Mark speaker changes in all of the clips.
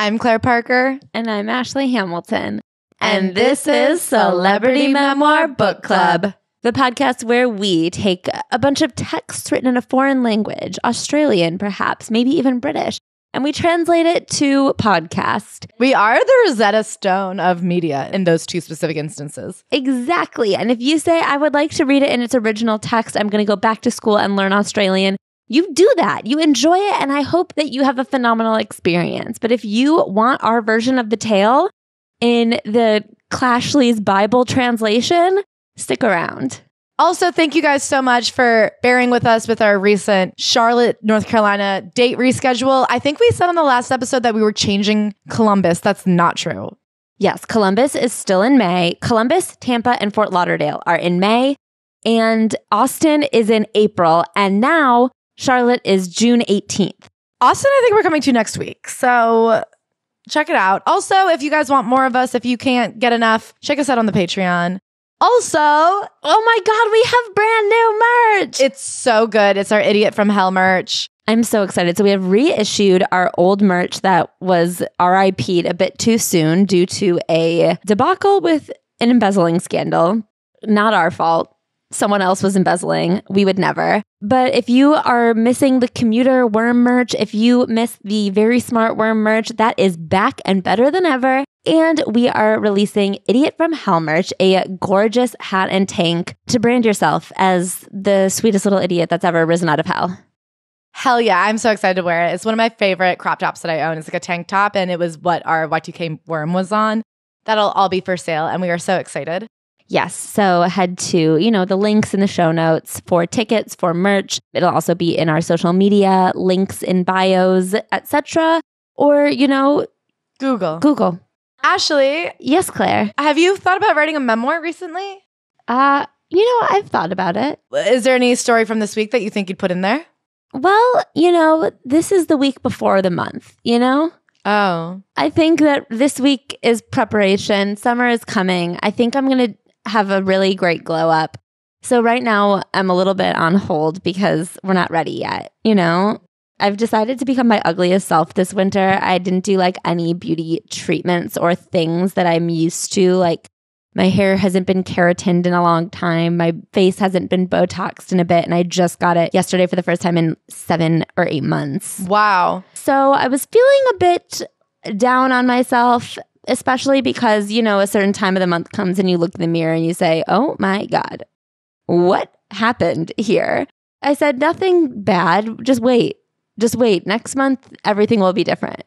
Speaker 1: I'm Claire Parker.
Speaker 2: And I'm Ashley Hamilton. And this is Celebrity Memoir Book Club, the podcast where we take a bunch of texts written in a foreign language, Australian perhaps, maybe even British, and we translate it to podcast.
Speaker 1: We are the Rosetta Stone of media in those two specific instances.
Speaker 2: Exactly. And if you say, I would like to read it in its original text, I'm going to go back to school and learn Australian, you do that. You enjoy it, and I hope that you have a phenomenal experience. But if you want our version of the tale in the Clashley's Bible translation, stick around.
Speaker 1: Also, thank you guys so much for bearing with us with our recent Charlotte, North Carolina date reschedule. I think we said on the last episode that we were changing Columbus. That's not true.
Speaker 2: Yes, Columbus is still in May. Columbus, Tampa, and Fort Lauderdale are in May, and Austin is in April. And now Charlotte is June 18th.
Speaker 1: Austin, I think we're coming to next week. So check it out. Also, if you guys want more of us, if you can't get enough, check us out on the Patreon. Also,
Speaker 2: oh my God, we have brand new merch.
Speaker 1: It's so good. It's our Idiot from Hell merch.
Speaker 2: I'm so excited. So we have reissued our old merch that was RIP'd a bit too soon due to a debacle with an embezzling scandal. Not our fault. Someone else was embezzling. We would never. But if you are missing the commuter worm merch, if you miss the very smart worm merch, that is back and better than ever. And we are releasing Idiot from Hell merch, a gorgeous hat and tank to brand yourself as the sweetest little idiot that's ever risen out of hell.
Speaker 1: Hell yeah. I'm so excited to wear it. It's one of my favorite crop tops that I own. It's like a tank top, and it was what our Y2K worm was on. That'll all be for sale, and we are so excited.
Speaker 2: Yes. So head to, the links in the show notes for tickets, for merch. It'll also be in our social media, links in bios, etc. Or, Google.
Speaker 1: Ashley.
Speaker 2: Yes, Claire.
Speaker 1: Have you thought about writing a memoir recently?
Speaker 2: I've thought about it.
Speaker 1: Is there any story from this week that you think you'd put in there?
Speaker 2: Well, this is the week before the month,
Speaker 1: Oh.
Speaker 2: I think that this week is preparation. Summer is coming. I think I'm going to have a really great glow up. So right now I'm a little bit on hold because we're not ready yet. I've decided to become my ugliest self this winter. I didn't do any beauty treatments or things that I'm used to. My hair hasn't been keratined in a long time. My face hasn't been Botoxed in a bit. And I just got it yesterday for the first time in 7 or 8 months.
Speaker 1: Wow.
Speaker 2: So I was feeling a bit down on myself, especially because, a certain time of the month comes and you look in the mirror and you say, oh my God, what happened here? I said, nothing bad. Just wait. Next month, everything will be different.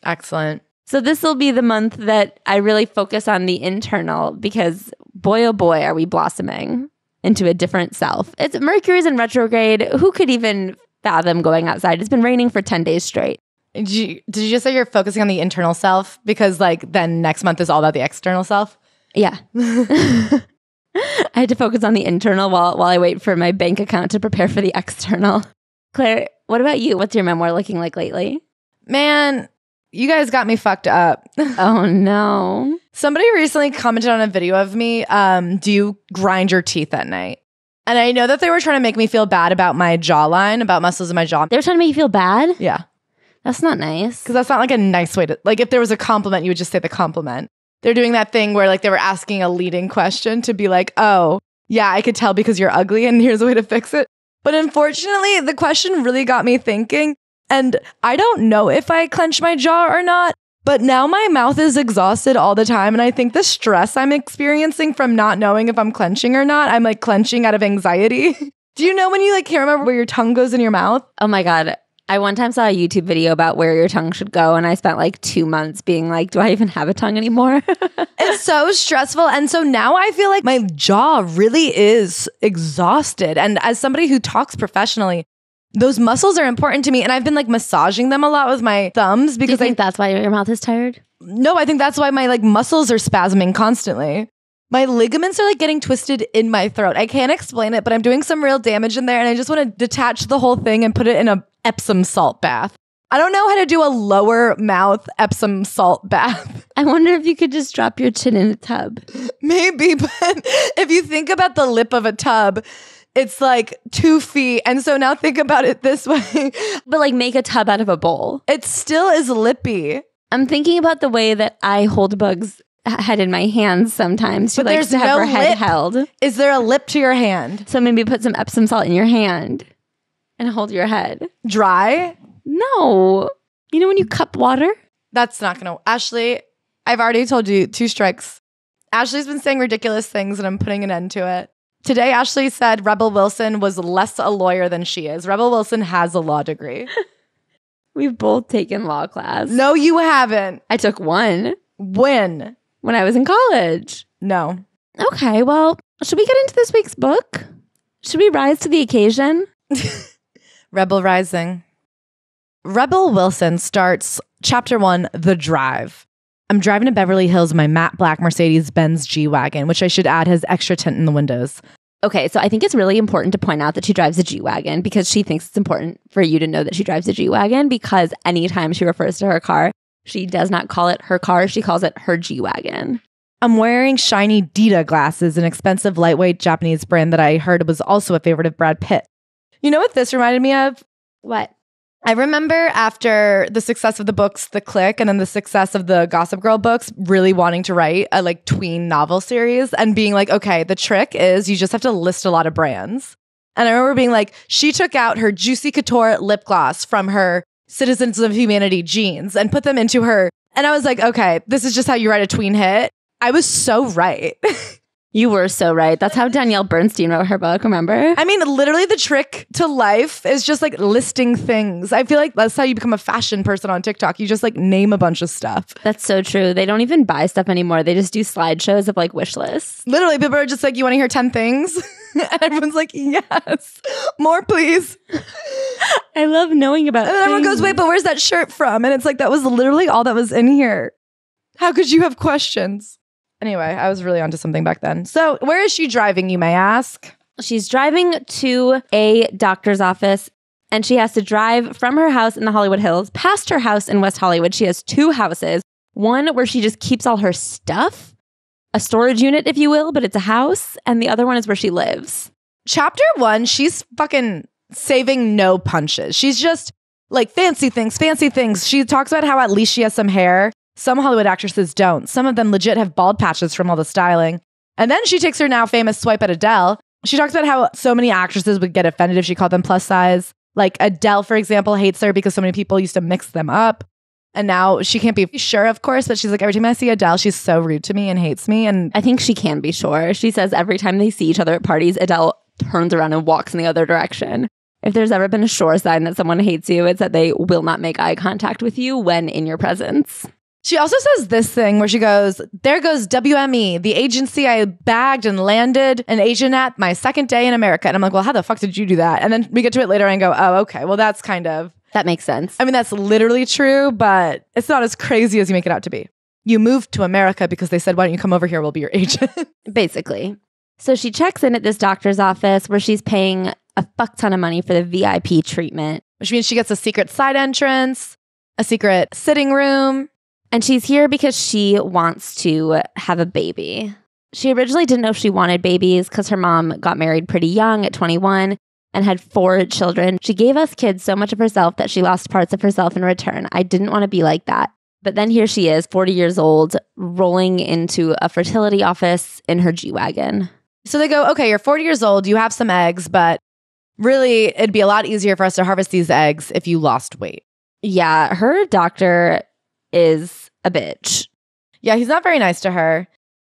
Speaker 1: Excellent.
Speaker 2: So this will be the month that I really focus on the internal because boy, oh boy, are we blossoming into a different self. It's Mercury's in retrograde. Who could even fathom going outside? It's been raining for 10 days straight.
Speaker 1: Did you just say you're focusing on the internal self? Because then next month is all about the external self?
Speaker 2: Yeah. I had to focus on the internal while I wait for my bank account to prepare for the external. Claire, what about you? What's your memoir looking like lately?
Speaker 1: Man, you guys got me fucked up.
Speaker 2: Oh no.
Speaker 1: Somebody recently commented on a video of me, do you grind your teeth at night? And I know that they were trying to make me feel bad about my jawline, about muscles in my jaw.
Speaker 2: They were trying to make you feel bad?
Speaker 1: Yeah.
Speaker 2: That's not nice.
Speaker 1: Because that's not a nice way to, if there was a compliment, you would just say the compliment. They're doing that thing where they were asking a leading question to be oh, yeah, I could tell because you're ugly and here's a way to fix it. But unfortunately, the question really got me thinking, and I don't know if I clench my jaw or not, but now my mouth is exhausted all the time, and I think the stress I'm experiencing from not knowing if I'm clenching or not, I'm clenching out of anxiety. Do you know when you can't remember where your tongue goes in your mouth?
Speaker 2: Oh my God. I one time saw a YouTube video about where your tongue should go, and I spent 2 months being do I even have a tongue anymore?
Speaker 1: It's so stressful. And so now I feel my jaw really is exhausted. And as somebody who talks professionally, those muscles are important to me. And I've been massaging them a lot with my thumbs because
Speaker 2: Do you think that's why your mouth is tired?
Speaker 1: No, I think that's why my muscles are spasming constantly. My ligaments are getting twisted in my throat. I can't explain it, but I'm doing some real damage in there, and I just want to detach the whole thing and put it in a Epsom salt bath. I don't know how to do a lower mouth Epsom salt bath.
Speaker 2: I wonder if you could just drop your chin in a tub.
Speaker 1: Maybe, but if you think about the lip of a tub, it's 2 feet. And so now think about it this way.
Speaker 2: But make a tub out of a bowl.
Speaker 1: It still is lippy.
Speaker 2: I'm thinking about the way that I hold Bug's head in my hands sometimes. She
Speaker 1: But
Speaker 2: likes
Speaker 1: there's
Speaker 2: to have
Speaker 1: no
Speaker 2: her head
Speaker 1: lip.
Speaker 2: held.
Speaker 1: Is there a lip to your hand?
Speaker 2: So maybe put some Epsom salt in your hand and hold your head.
Speaker 1: Dry?
Speaker 2: No. You know when you cup water?
Speaker 1: That's not going to... Ashley, I've already told you 2 strikes. Ashley's been saying ridiculous things and I'm putting an end to it. Today, Ashley said Rebel Wilson was less a lawyer than she is. Rebel Wilson has a law degree.
Speaker 2: We've both taken law class.
Speaker 1: No, you haven't.
Speaker 2: I took one.
Speaker 1: When?
Speaker 2: When I was in college.
Speaker 1: No.
Speaker 2: Okay, well, should we get into this week's book? Should we rise to the occasion?
Speaker 1: Rebel Rising. Rebel Wilson starts chapter 1, The Drive. I'm driving to Beverly Hills in my matte black Mercedes-Benz G-Wagon, which I should add has extra tint in the windows.
Speaker 2: Okay, so I think it's really important to point out that she drives a G-Wagon because she thinks it's important for you to know that she drives a G-Wagon because anytime she refers to her car, she does not call it her car, she calls it her G-Wagon.
Speaker 1: I'm wearing shiny Dita glasses, an expensive lightweight Japanese brand that I heard was also a favorite of Brad Pitt. You know what this reminded me of?
Speaker 2: What?
Speaker 1: I remember after the success of the books, The Click, and then the success of the Gossip Girl books, really wanting to write a like tween novel series and being like, okay, the trick is you just have to list a lot of brands. And I remember being like, she took out her Juicy Couture lip gloss from her Citizens of Humanity jeans and put them into her. And I was like, okay, this is just how you write a tween hit. I was so right.
Speaker 2: You were so right. That's how Danielle Bernstein wrote her book, remember?
Speaker 1: I mean, literally the trick to life is just like listing things. I feel like that's how you become a fashion person on TikTok. You just like name a bunch of stuff.
Speaker 2: That's so true. They don't even buy stuff anymore. They just do slideshows of like wish lists.
Speaker 1: Literally, people are just like, you want to hear 10 things? And everyone's like, yes, more please.
Speaker 2: I love knowing about
Speaker 1: And then everyone goes, wait, but where's that shirt from? And it's like, that was literally all that was in here. How could you have questions? Anyway, I was really onto something back then. So where is she driving, you may ask?
Speaker 2: She's driving to a doctor's office and she has to drive from her house in the Hollywood Hills past her house in West Hollywood. She has 2 houses, one where she just keeps all her stuff, a storage unit, if you will, but it's a house. And the other one is where she lives.
Speaker 1: Chapter 1, she's fucking saving no punches. She's just like fancy things, fancy things. She talks about how at least she has some hair. Some Hollywood actresses don't. Some of them legit have bald patches from all the styling. And then she takes her now famous swipe at Adele. She talks about how so many actresses would get offended if she called them plus size. Like Adele, for example, hates her because so many people used to mix them up. And now she can't be sure, of course, but she's like, every time I see Adele, she's so rude to me and hates me. And
Speaker 2: I think she can be sure. She says every time they see each other at parties, Adele turns around and walks in the other direction. If there's ever been a sure sign that someone hates you, it's that they will not make eye contact with you when in your presence.
Speaker 1: She also says this thing where she goes, there goes WME, the agency I bagged and landed an agent at my second day in America. And I'm like, well, how the fuck did you do that? And then we get to it later and go, oh, okay, well, that's kind of...
Speaker 2: That makes sense.
Speaker 1: I mean, that's literally true, but it's not as crazy as you make it out to be. You moved to America because they said, why don't you come over here? We'll be your agent.
Speaker 2: Basically. So she checks in at this doctor's office where she's paying a fuck ton of money for the VIP treatment.
Speaker 1: Which means she gets a secret side entrance, a secret sitting room.
Speaker 2: And she's here because she wants to have a baby. She originally didn't know if she wanted babies because her mom got married pretty young at 21 and had 4 children. She gave us kids so much of herself that she lost parts of herself in return. I didn't want to be like that. But then here she is, 40 years old, rolling into a fertility office in her G-Wagon.
Speaker 1: So they go, okay, you're 40 years old, you have some eggs, but really it'd be a lot easier for us to harvest these eggs if you lost weight.
Speaker 2: Yeah, her doctor is a bitch.
Speaker 1: Yeah, he's not very nice to her.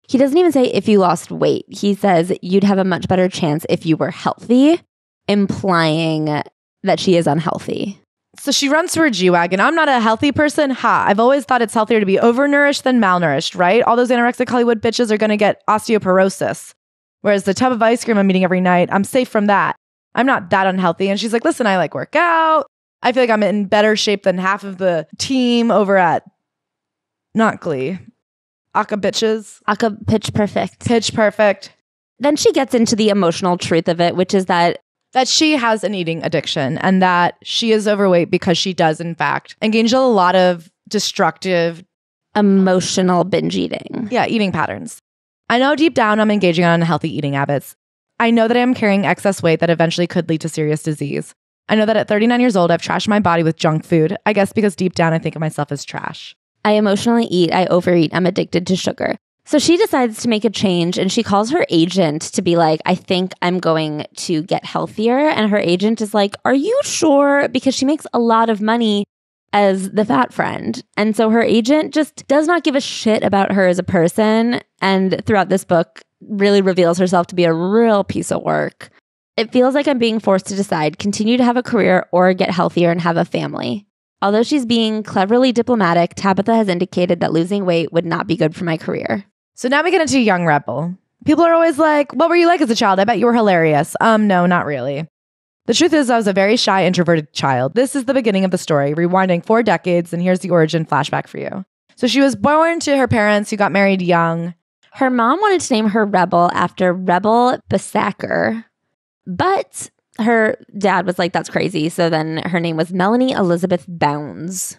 Speaker 2: He doesn't even say if you lost weight. He says you'd have a much better chance if you were healthy, implying that she is unhealthy.
Speaker 1: So she runs to her G-Wagon. I'm not a healthy person. Ha, I've always thought it's healthier to be overnourished than malnourished, right? All those anorexic Hollywood bitches are going to get osteoporosis. Whereas the tub of ice cream I'm eating every night, I'm safe from that. I'm not that unhealthy. And she's like, listen, I like work out. I feel like I'm in better shape than half of the team over at, not Glee, Aka bitches.
Speaker 2: Aka Pitch Perfect.
Speaker 1: Pitch Perfect.
Speaker 2: Then she gets into the emotional truth of it, which is that
Speaker 1: she has an eating addiction and that she is overweight because she does, in fact, engage in a lot of destructive,
Speaker 2: emotional binge eating.
Speaker 1: Yeah, eating patterns. I know deep down I'm engaging on unhealthy eating habits. I know that I am carrying excess weight that eventually could lead to serious disease. I know that at 39 years old, I've trashed my body with junk food. I guess because deep down I think of myself as trash.
Speaker 2: I emotionally eat, I overeat, I'm addicted to sugar. So she decides to make a change and she calls her agent to be like, I think I'm going to get healthier. And her agent is like, are you sure? Because she makes a lot of money as the fat friend. And so her agent just does not give a shit about her as a person. And throughout this book, really reveals herself to be a real piece of work. It feels like I'm being forced to decide, continue to have a career or get healthier and have a family. Although she's being cleverly diplomatic, Tabitha has indicated that losing weight would not be good for my career.
Speaker 1: So now we get into Young Rebel. People are always like, what were you like as a child? I bet you were hilarious. No, not really. The truth is I was a very shy, introverted child. This is the beginning of the story, rewinding 4 decades, and here's the origin flashback for you. So she was born to her parents who got married young.
Speaker 2: Her mom wanted to name her Rebel after Rebel Besacker, but her dad was like, that's crazy. So then her name was Melanie Elizabeth Bounds.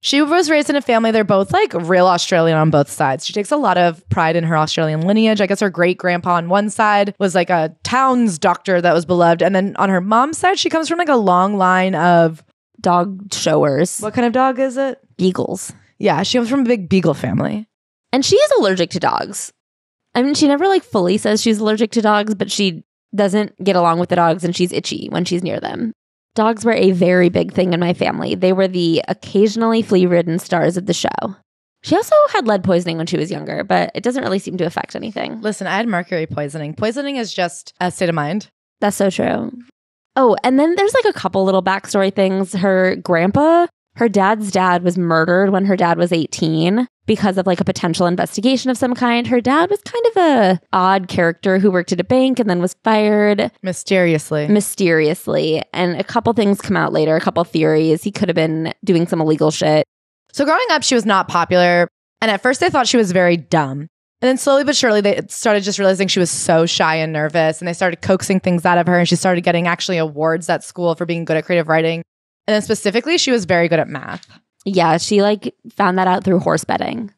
Speaker 1: She was raised in a family. They're both like real Australian on both sides. She takes a lot of pride in her Australian lineage. I guess her great grandpa on one side was like a Towns doctor that was beloved. And then on her mom's side, she comes from like a long line of
Speaker 2: dog showers.
Speaker 1: What kind of dog is it?
Speaker 2: Beagles.
Speaker 1: Yeah, she comes from a big beagle family.
Speaker 2: And she is allergic to dogs. I mean, she never like fully says she's allergic to dogs, but she doesn't get along with the dogs and she's itchy when she's near them. Dogs were a very big thing in my family. They were the occasionally flea-ridden stars of the show. She also had lead poisoning when she was younger, but it doesn't really seem to affect anything.
Speaker 1: Listen, I had mercury poisoning. Poisoning is just a state of mind.
Speaker 2: That's so true. Oh, and then there's like a couple little backstory things. Her grandpa, her dad's dad was murdered when her dad was 18 because of like a potential investigation of some kind. Her dad was kind of a odd character who worked at a bank and then was fired. Mysteriously. And a couple things come out later, a couple theories. He could have been doing some illegal shit. So growing up, she was not popular. And at first they thought she was very dumb. And then slowly but surely, they started just realizing she was so shy and nervous. And they started coaxing things out of her. And she started getting actually awards at school for being good at creative writing. And then specifically, she was very good at math. Yeah, she like found that out through horse betting.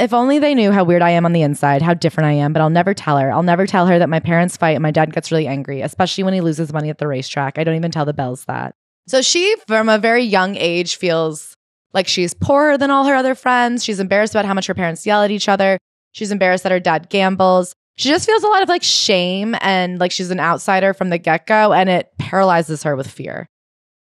Speaker 1: If only they knew how weird I am on the inside, how different I am, but I'll never tell her. I'll never tell her that my parents fight and my dad gets really angry, especially when he loses money at the racetrack. I don't even tell the Bells that. So she, from a very young age, feels like she's poorer than all her other friends. She's embarrassed about how much her parents yell at each other. She's embarrassed that her dad gambles. She just feels a lot of like shame and like she's an outsider from the get-go, and it paralyzes her with fear.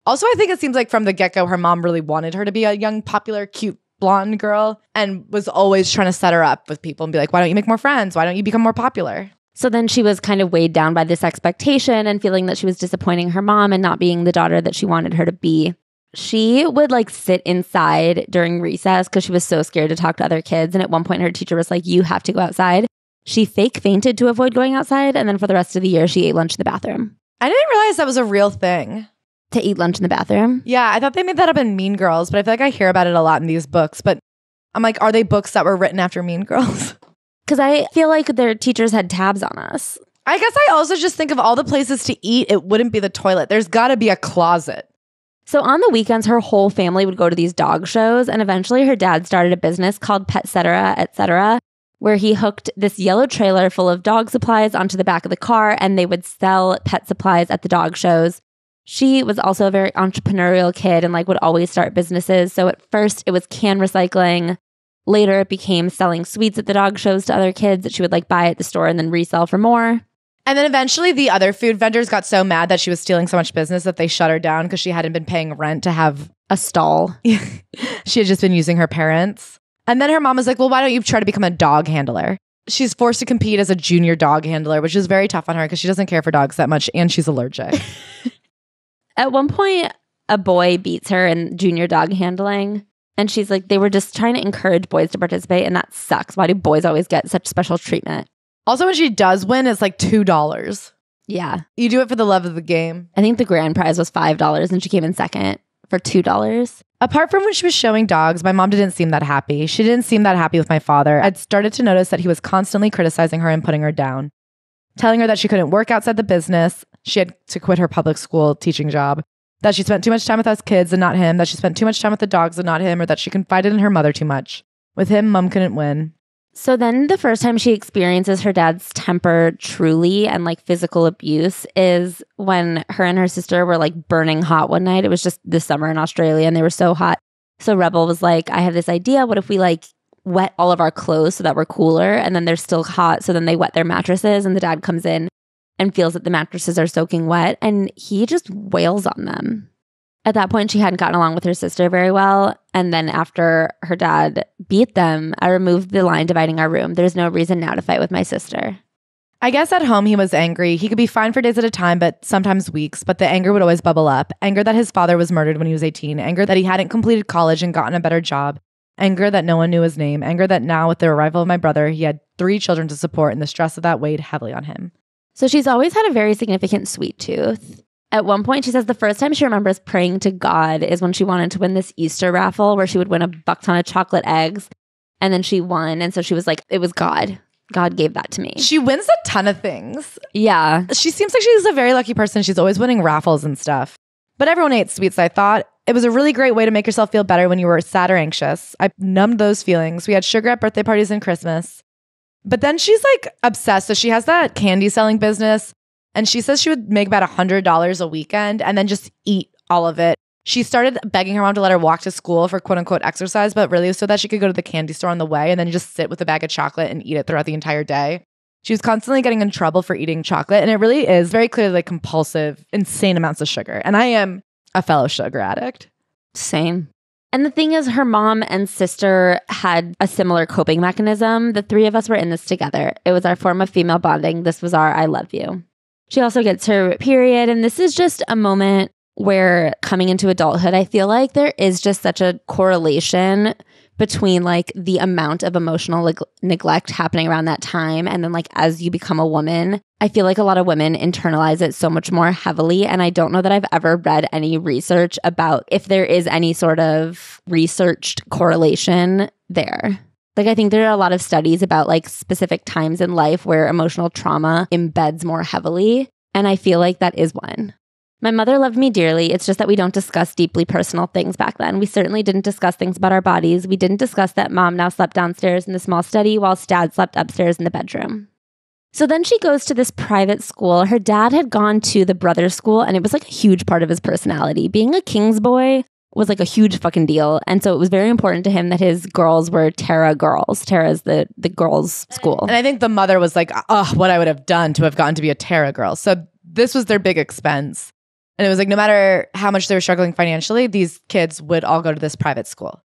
Speaker 1: Also, I think it seems like from the get-go, her mom really wanted her to be a young, popular, cute, blonde girl and was always trying to set her up with people and be like, why don't you make more friends? Why don't you become more popular?
Speaker 2: So then she was kind of weighed down by this expectation and feeling that she was disappointing her mom and not being the daughter that she wanted her to be. She would like sit inside during recess because she was so scared to talk to other kids. And at one point, her teacher was like, you have to go outside. She fake fainted to avoid going outside. And then for the rest of the year, she ate lunch in the bathroom.
Speaker 1: I didn't realize that was a real thing.
Speaker 2: To eat lunch in the bathroom?
Speaker 1: Yeah, I thought they made that up in Mean Girls, but I feel like I hear about it a lot in these books. But I'm like, are they books that were written after Mean Girls?
Speaker 2: Because I feel like their teachers had tabs on us.
Speaker 1: I guess I also just think of all the places to eat, it wouldn't be the toilet. There's got to be a closet.
Speaker 2: So on the weekends, her whole family would go to these dog shows. And eventually her dad started a business called Pet Cetera, etc., where he hooked this yellow trailer full of dog supplies onto the back of the car. And they would sell pet supplies at the dog shows. She was also a very entrepreneurial kid and like would always start businesses. So at first it was can recycling. Later it became selling sweets at the dog shows to other kids that she would like buy at the store and then resell for more.
Speaker 1: And then eventually the other food vendors got so mad that she was stealing so much business that they shut her down because she hadn't been paying rent to have
Speaker 2: a stall.
Speaker 1: She had just been using her parents. And then her mom was like, well, why don't you try to become a dog handler? She's forced to compete as a junior dog handler, which is very tough on her because she doesn't care for dogs that much and she's allergic.
Speaker 2: At one point, a boy beats her in junior dog handling. And she's like, they were just trying to encourage boys to participate. And that sucks. Why do boys always get such special treatment?
Speaker 1: Also, when she does win, it's like $2.
Speaker 2: Yeah.
Speaker 1: You do it for the love of the game.
Speaker 2: I think the grand prize was $5 and she came in second for $2.
Speaker 1: Apart from when she was showing dogs, my mom didn't seem that happy. She didn't seem that happy with my father. I'd started to notice that he was constantly criticizing her and putting her down, telling her that she couldn't work outside the business. She had to quit her public school teaching job, that she spent too much time with us kids and not him, that she spent too much time with the dogs and not him, or that she confided in her mother too much. With him, Mom couldn't win.
Speaker 2: So then the first time she experiences her dad's temper truly and like physical abuse is when her and her sister were like burning hot one night. It was just this summer in Australia and they were so hot. So Rebel was like, I have this idea. What if we like wet all of our clothes so that we're cooler and then they're still hot? So then they wet their mattresses and the dad comes in and feels that the mattresses are soaking wet and he just wails on them. At that point, she hadn't gotten along with her sister very well. And then after her dad beat them, I removed the line dividing our room. There's no reason now to fight with my sister.
Speaker 1: I guess at home he was angry. He could be fine for days at a time, but sometimes weeks. But the anger would always bubble up. Anger that his father was murdered when he was 18. Anger that he hadn't completed college and gotten a better job. Anger that no one knew his name. Anger that now with the arrival of my brother, he had 3 children to support and the stress of that weighed heavily on him.
Speaker 2: So she's always had a very significant sweet tooth. At one point, she says the first time she remembers praying to God is when she wanted to win this Easter raffle where she would win a buck ton of chocolate eggs. And then she won. And so she was like, it was God. God gave that to me.
Speaker 1: She wins a ton of things.
Speaker 2: Yeah.
Speaker 1: She seems like she's a very lucky person. She's always winning raffles and stuff. But everyone ate sweets, I thought. It was a really great way to make yourself feel better when you were sad or anxious. I numbed those feelings. We had sugar at birthday parties and Christmas. But then she's like obsessed. So she has that candy selling business. And she says she would make about $100 a weekend and then just eat all of it. She started begging her mom to let her walk to school for quote unquote exercise, but really so that she could go to the candy store on the way and then just sit with a bag of chocolate and eat it throughout the entire day. She was constantly getting in trouble for eating chocolate. And it really is very clearly like compulsive, insane amounts of sugar. And I am a fellow sugar addict.
Speaker 2: Same. And the thing is, her mom and sister had a similar coping mechanism. The 3 of us were in this together. It was our form of female bonding. This was our I love you. She also gets her period. And this is just a moment where coming into adulthood, I feel like there is just such a correlation between like the amount of emotional neglect happening around that time. And then like as you become a woman, I feel like a lot of women internalize it so much more heavily. And I don't know that I've ever read any research about if there is any sort of researched correlation there. Like, I think there are a lot of studies about like specific times in life where emotional trauma embeds more heavily. And I feel like that is one. My mother loved me dearly. It's just that we don't discuss deeply personal things back then. We certainly didn't discuss things about our bodies. We didn't discuss that mom now slept downstairs in the small study while dad slept upstairs in the bedroom. So then she goes to this private school. Her dad had gone to the brothers' school, and it was like a huge part of his personality. Being a King's boy was like a huge fucking deal. And so it was very important to him that his girls were Tara girls. Tara is the girls' school.
Speaker 1: And I think the mother was like, oh, what I would have done to have gotten to be a Tara girl. So this was their big expense. And it was like, no matter how much they were struggling financially, these kids would all go to this private school.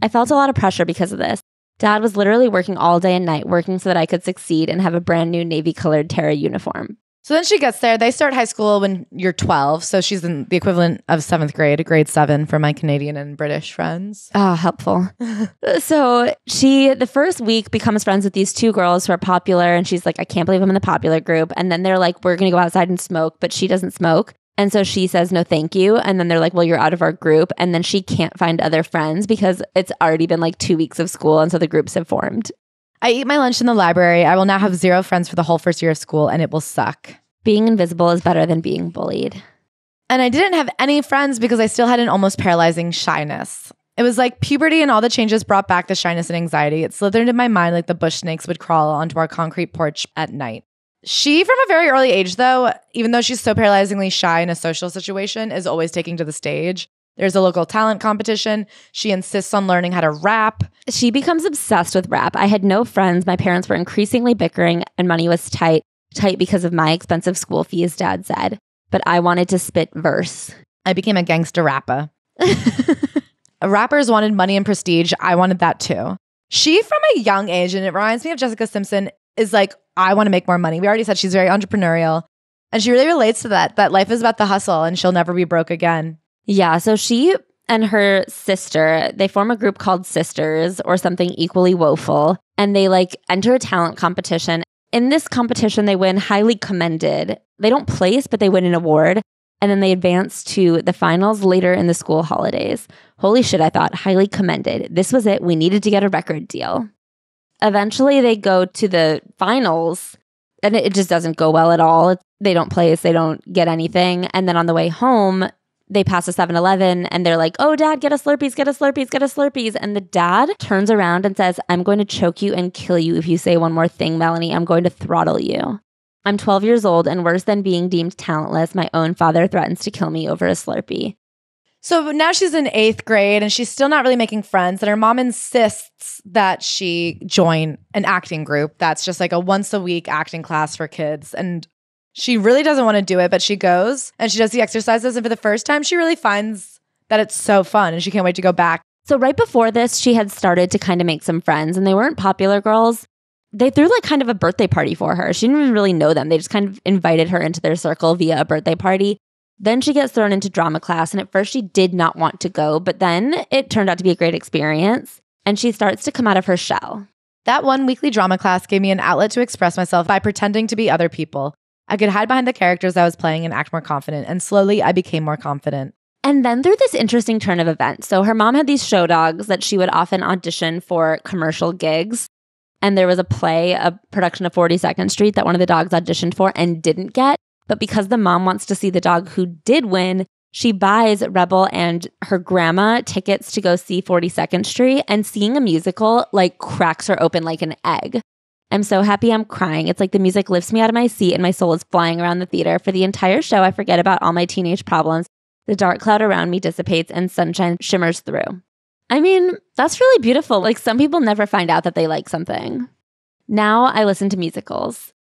Speaker 2: I felt a lot of pressure because of this. Dad was literally working all day and night, working so that I could succeed and have a brand new navy-colored Tara uniform.
Speaker 1: So then she gets there. They start high school when you're 12. So she's in the equivalent of 7th grade, grade 7 for my Canadian and British friends.
Speaker 2: Oh, helpful. So she, the first week, becomes friends with these 2 girls who are popular. And she's like, I can't believe I'm in the popular group. And then they're like, we're going to go outside and smoke. But she doesn't smoke. And so she says, no, thank you. And then they're like, well, you're out of our group. And then she can't find other friends because it's already been like 2 weeks of school. And so the groups have formed.
Speaker 1: I eat my lunch in the library. I will now have 0 friends for the whole first year of school, and it will suck.
Speaker 2: Being invisible is better than being bullied.
Speaker 1: And I didn't have any friends because I still had an almost paralyzing shyness. It was like puberty and all the changes brought back the shyness and anxiety. It slithered into my mind like the bush snakes would crawl onto our concrete porch at night. She, from a very early age, though, even though she's so paralyzingly shy in a social situation, is always taking to the stage. There's a local talent competition. She insists on learning how to rap.
Speaker 2: She becomes obsessed with rap. I had no friends. My parents were increasingly bickering and money was tight because of my expensive school fees, Dad said. But I wanted to spit verse.
Speaker 1: I became a gangster rapper. Rappers wanted money and prestige. I wanted that too. She, from a young age, and it reminds me of Jessica Simpson, is like, I want to make more money. We already said she's very entrepreneurial. And she really relates to that life is about the hustle and she'll never be broke again.
Speaker 2: Yeah, so she and her sister, they form a group called Sisters or something equally woeful. And they like enter a talent competition. In this competition, they win highly commended. They don't place, but they win an award. And then they advance to the finals later in the school holidays. Holy shit, I thought, highly commended. This was it. We needed to get a record deal. Eventually, they go to the finals, and it just doesn't go well at all. They don't place. They don't get anything. And then on the way home, they pass a 7-Eleven, and they're like, oh, Dad, get us Slurpees, get us Slurpees, get us Slurpees. And the dad turns around and says, I'm going to choke you and kill you if you say one more thing, Melanie. I'm going to throttle you. I'm 12 years old, and worse than being deemed talentless, my own father threatens to kill me over a Slurpee.
Speaker 1: So now she's in 8th grade and she's still not really making friends. And her mom insists that she join an acting group that's just like a once a week acting class for kids. And she really doesn't want to do it, but she goes and she does the exercises. And for the first time, she really finds that it's so fun and she can't wait to go back.
Speaker 2: So right before this, she had started to kind of make some friends and they weren't popular girls. They threw like kind of a birthday party for her. She didn't even really know them. They just kind of invited her into their circle via a birthday party. Then she gets thrown into drama class, and at first she did not want to go, but then it turned out to be a great experience, and she starts to come out of her shell.
Speaker 1: That one weekly drama class gave me an outlet to express myself by pretending to be other people. I could hide behind the characters I was playing and act more confident, and slowly I became more confident.
Speaker 2: And then through this interesting turn of events, so her mom had these show dogs that she would often audition for commercial gigs, and there was a play, a production of 42nd Street that one of the dogs auditioned for and didn't get. But because the mom wants to see the dog who did win, she buys Rebel and her grandma tickets to go see 42nd Street, and seeing a musical like cracks her open like an egg. I'm so happy I'm crying. It's like the music lifts me out of my seat and my soul is flying around the theater. For the entire show, I forget about all my teenage problems. The dark cloud around me dissipates and sunshine shimmers through. I mean, that's really beautiful. Like, some people never find out that they like something. Now I listen to musicals.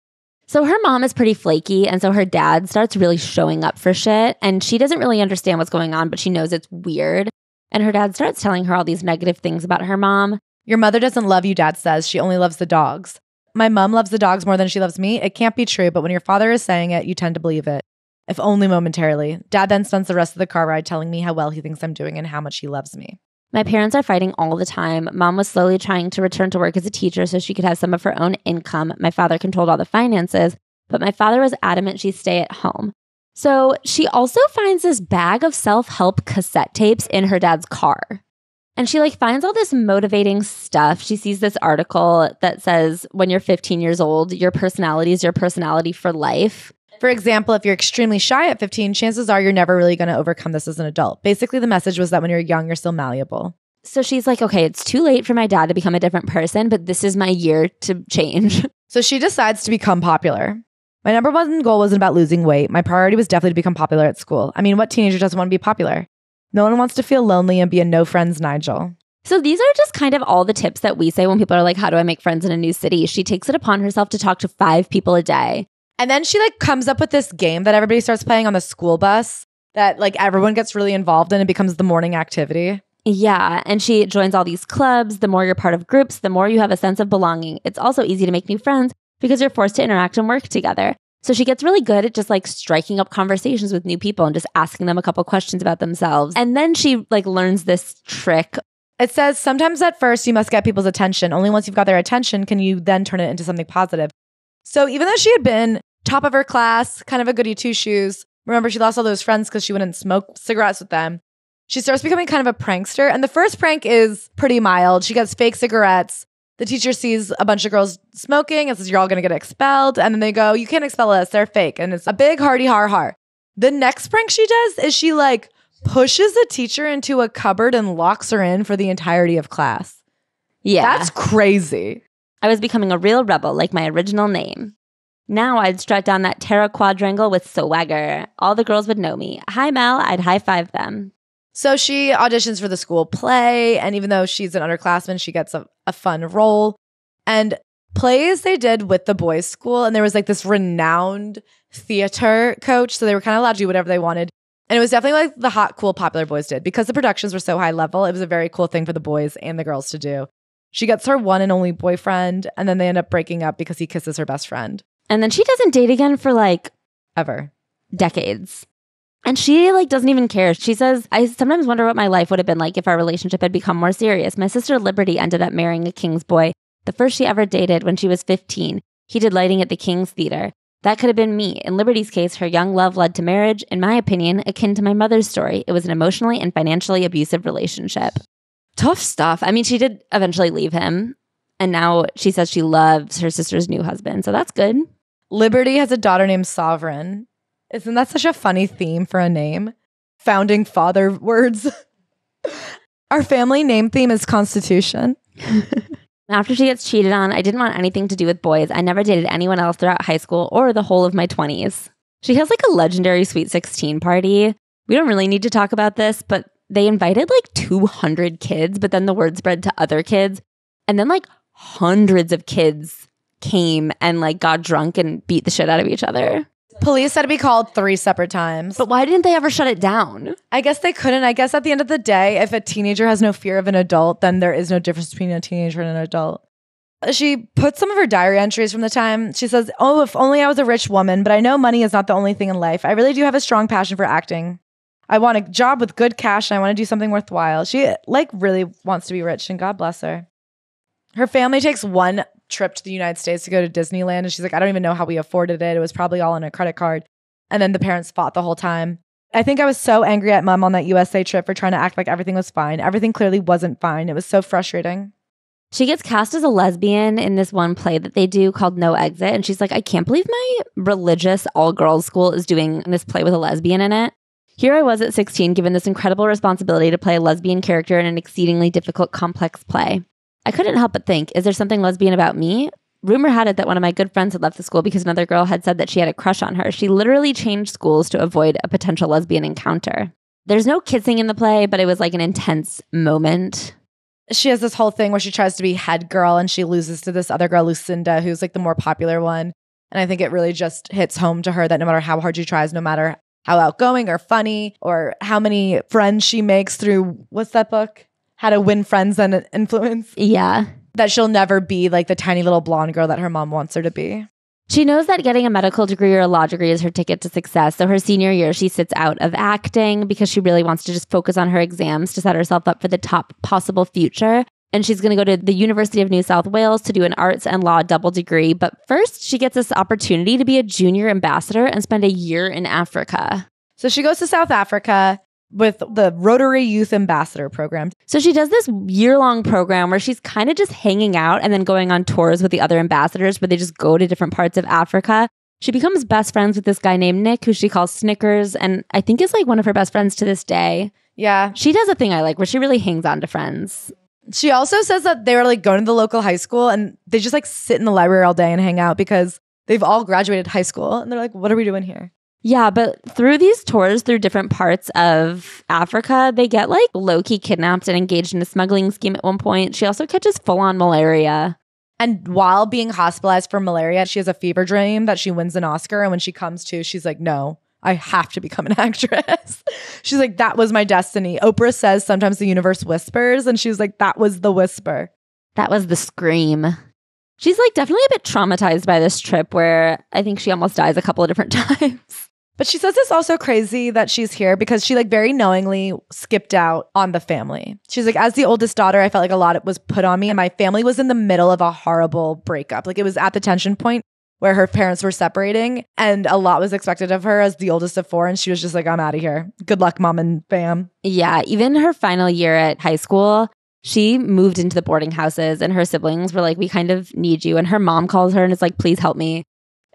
Speaker 2: So her mom is pretty flaky, and so her dad starts really showing up for shit, and she doesn't really understand what's going on, but she knows it's weird. And her dad starts telling her all these negative things about her mom.
Speaker 1: Your mother doesn't love you, Dad says. She only loves the dogs. My mom loves the dogs more than she loves me. It can't be true, but when your father is saying it, you tend to believe it. If only momentarily. Dad then spends the rest of the car ride telling me how well he thinks I'm doing and how much he loves me.
Speaker 2: My parents are fighting all the time. Mom was slowly trying to return to work as a teacher so she could have some of her own income. My father controlled all the finances, but my father was adamant she stay at home. So she also finds this bag of self-help cassette tapes in her dad's car. And she finds all this motivating stuff. She sees this article that says, when you're 15 years old, your personality is your personality for life.
Speaker 1: For example, if you're extremely shy at 15, chances are you're never really going to overcome this as an adult. Basically, the message was that when you're young, you're still malleable.
Speaker 2: So she's like, okay, it's too late for my dad to become a different person, but this is my year to change.
Speaker 1: So she decides to become popular. My number one goal wasn't about losing weight. My priority was definitely to become popular at school. I mean, what teenager doesn't want to be popular? No one wants to feel lonely and be a no friends Nigel.
Speaker 2: So these are just kind of all the tips that we say when people are like, how do I make friends in a new city? She takes it upon herself to talk to 5 people a day.
Speaker 1: And then she comes up with this game that everybody starts playing on the school bus that everyone gets really involved in. It becomes the morning activity.
Speaker 2: Yeah, and she joins all these clubs. The more you're part of groups, the more you have a sense of belonging. It's also easy to make new friends because you're forced to interact and work together. So she gets really good at just striking up conversations with new people and just asking them a couple questions about themselves. And then she learns this trick.
Speaker 1: It says, sometimes at first you must get people's attention. Only once you've got their attention can you then turn it into something positive. So even though she had been top of her class, kind of a goody two-shoes, remember she lost all those friends because she wouldn't smoke cigarettes with them, she starts becoming kind of a prankster. And the first prank is pretty mild. She gets fake cigarettes. The teacher sees a bunch of girls smoking and says, you're all going to get expelled. And then they go, you can't expel us. They're fake. And it's a big hearty har. The next prank she does is she pushes a teacher into a cupboard and locks her in for the entirety of class.
Speaker 2: Yeah.
Speaker 1: That's crazy.
Speaker 2: I was becoming a real rebel, like my original name. Now I'd strut down that terra quadrangle with swagger. All the girls would know me. Hi, Mel. I'd high-five them.
Speaker 1: So she auditions for the school play, and even though she's an underclassman, she gets a fun role. And plays they did with the boys' school, and there was this renowned theater coach, so they were kind of allowed to do whatever they wanted. And it was definitely the hot, cool, popular boys did. Because the productions were so high level, it was a very cool thing for the boys and the girls to do. She gets her one and only boyfriend, and then they end up breaking up because he kisses her best friend.
Speaker 2: And then she doesn't date again for
Speaker 1: ever.
Speaker 2: Decades. And she doesn't even care. She says, I sometimes wonder what my life would have been like if our relationship had become more serious. My sister Liberty ended up marrying a King's boy, the first she ever dated when she was 15. He did lighting at the King's Theater. That could have been me. In Liberty's case, her young love led to marriage, in my opinion, akin to my mother's story. It was an emotionally and financially abusive relationship. Tough stuff. I mean, she did eventually leave him. And now she says she loves her sister's new husband. So that's good.
Speaker 1: Liberty has a daughter named Sovereign. Isn't that such a funny theme for a name? Founding father words. Our family name theme is Constitution.
Speaker 2: After she gets cheated on, I didn't want anything to do with boys. I never dated anyone else throughout high school or the whole of my 20s. She has a legendary Sweet 16 party. We don't really need to talk about this, but they invited like 200 kids, but then the word spread to other kids. And then like hundreds of kids came and like got drunk and beat the shit out of each other.
Speaker 1: Police had to be called 3 separate times.
Speaker 2: But why didn't they ever shut it down?
Speaker 1: I guess they couldn't. I guess at the end of the day, if a teenager has no fear of an adult, then there is no difference between a teenager and an adult. She put some of her diary entries from the time. She says, "Oh, if only I was a rich woman, but I know money is not the only thing in life. I really do have a strong passion for acting. I want a job with good cash and I want to do something worthwhile." She like really wants to be rich, and God bless her. Her family takes one trip to the United States to go to Disneyland, and she's like, "I don't even know how we afforded it. It was probably all on a credit card." And then the parents fought the whole time. "I think I was so angry at mom on that USA trip for trying to act like everything was fine. Everything clearly wasn't fine. It was so frustrating."
Speaker 2: She gets cast as a lesbian in this one play that they do called No Exit. And she's like, "I can't believe my religious all-girls school is doing this play with a lesbian in it. Here I was at 16, given this incredible responsibility to play a lesbian character in an exceedingly difficult, complex play. I couldn't help but think, is there something lesbian about me? Rumor had it that one of my good friends had left the school because another girl had said that she had a crush on her. She literally changed schools to avoid a potential lesbian encounter." There's no kissing in the play, but it was like an intense moment.
Speaker 1: She has this whole thing where she tries to be head girl and she loses to this other girl, Lucinda, who's like the more popular one. And I think it really just hits home to her that no matter how hard she tries, no matter how outgoing or funny or how many friends she makes through, what's that book? How to Win Friends and Influence.
Speaker 2: Yeah.
Speaker 1: That she'll never be like the tiny little blonde girl that her mom wants her to be.
Speaker 2: She knows that getting a medical degree or a law degree is her ticket to success. So her senior year, she sits out of acting because she really wants to just focus on her exams to set herself up for the top possible future. And she's going to go to the University of New South Wales to do an arts and law double degree. But first, she gets this opportunity to be a junior ambassador and spend a year in Africa.
Speaker 1: So she goes to South Africa with the Rotary Youth Ambassador Program.
Speaker 2: So she does this year-long program where she's kind of just hanging out and then going on tours with the other ambassadors where they just go to different parts of Africa. She becomes best friends with this guy named Nick, who she calls Snickers, and I think is like one of her best friends to this day.
Speaker 1: Yeah.
Speaker 2: She does a thing I like where she really hangs on to friends.
Speaker 1: She also says that they were like going to the local high school and they just like sit in the library all day and hang out because they've all graduated high school. And they're like, what are we doing here?
Speaker 2: Yeah, but through these tours through different parts of Africa, they get like low-key kidnapped and engaged in a smuggling scheme at one point. She also catches full-on malaria.
Speaker 1: And while being hospitalized for malaria, she has a fever dream that she wins an Oscar. And when she comes to, she's like, no, I have to become an actress. She's like, that was my destiny. Oprah says sometimes the universe whispers. And she was like, that was the whisper.
Speaker 2: That was the scream. She's like definitely a bit traumatized by this trip where I think she almost dies a couple of different times.
Speaker 1: But she says it's also crazy that she's here because she like very knowingly skipped out on the family. She's like, as the oldest daughter, I felt like a lot was put on me and my family was in the middle of a horrible breakup. Like it was at the tension point where her parents were separating and a lot was expected of her as the oldest of 4. And she was just like, I'm out of here. Good luck, mom and fam.
Speaker 2: Yeah, even her final year at high school, she moved into the boarding houses and her siblings were like, we kind of need you. And her mom calls her and is like, please help me.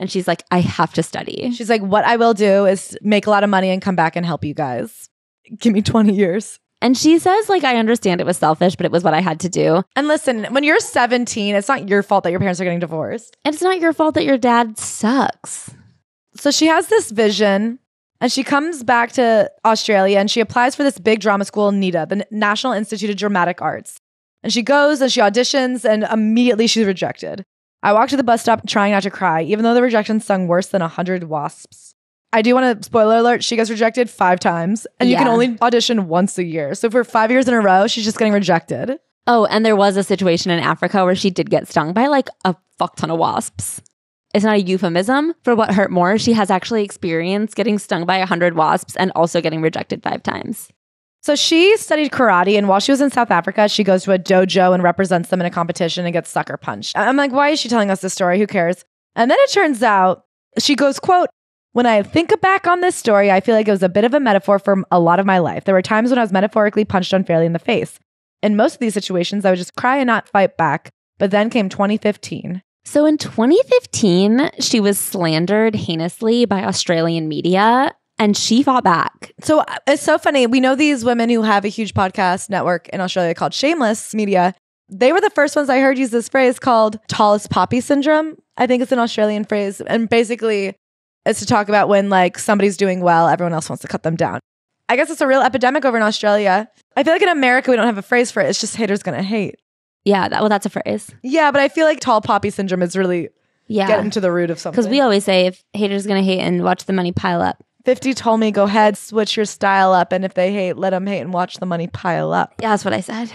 Speaker 2: And she's like, I have to study.
Speaker 1: She's like, what I will do is make a lot of money and come back and help you guys. Give me 20 years.
Speaker 2: And she says, like, I understand it was selfish, but it was what I had to do.
Speaker 1: And listen, when you're 17, it's not your fault that your parents are getting divorced.
Speaker 2: And it's not your fault that your dad sucks.
Speaker 1: So she has this vision and she comes back to Australia and she applies for this big drama school, NIDA, the National Institute of Dramatic Arts. And she goes and she auditions and immediately she's rejected. I walked to the bus stop trying not to cry, even though the rejection stung worse than 100 wasps. I do want to, spoiler alert, she gets rejected 5 times and you can only audition once a year. So for 5 years in a row, she's just getting rejected.
Speaker 2: Oh, and there was a situation in Africa where she did get stung by like a fuck ton of wasps. It's not a euphemism for what hurt more. She has actually experienced getting stung by 100 wasps and also getting rejected 5 times.
Speaker 1: So she studied karate, and while she was in South Africa, she goes to a dojo and represents them in a competition and gets sucker punched. I'm like, why is she telling us this story? Who cares? And then it turns out, she goes, quote, when I think back on this story, I feel like it was a bit of a metaphor for a lot of my life. There were times when I was metaphorically punched unfairly in the face. In most of these situations, I would just cry and not fight back. But then came 2015.
Speaker 2: So in 2015, she was slandered heinously by Australian media. And she fought back.
Speaker 1: So it's so funny. We know these women who have a huge podcast network in Australia called Shameless Media. They were the first ones I heard use this phrase called tallest poppy syndrome. I think it's an Australian phrase. And basically, it's to talk about when like somebody's doing well, everyone else wants to cut them down. I guess it's a real epidemic over in Australia. I feel like in America, we don't have a phrase for it. It's just haters gonna hate.
Speaker 2: Yeah, that's a phrase.
Speaker 1: Yeah, but I feel like tall poppy syndrome is really getting to the root of something.
Speaker 2: Because we always say if haters gonna hate and watch the money pile up.
Speaker 1: 50 told me, go ahead, switch your style up. And if they hate, let them hate and watch the money pile up.
Speaker 2: Yeah, that's what I said.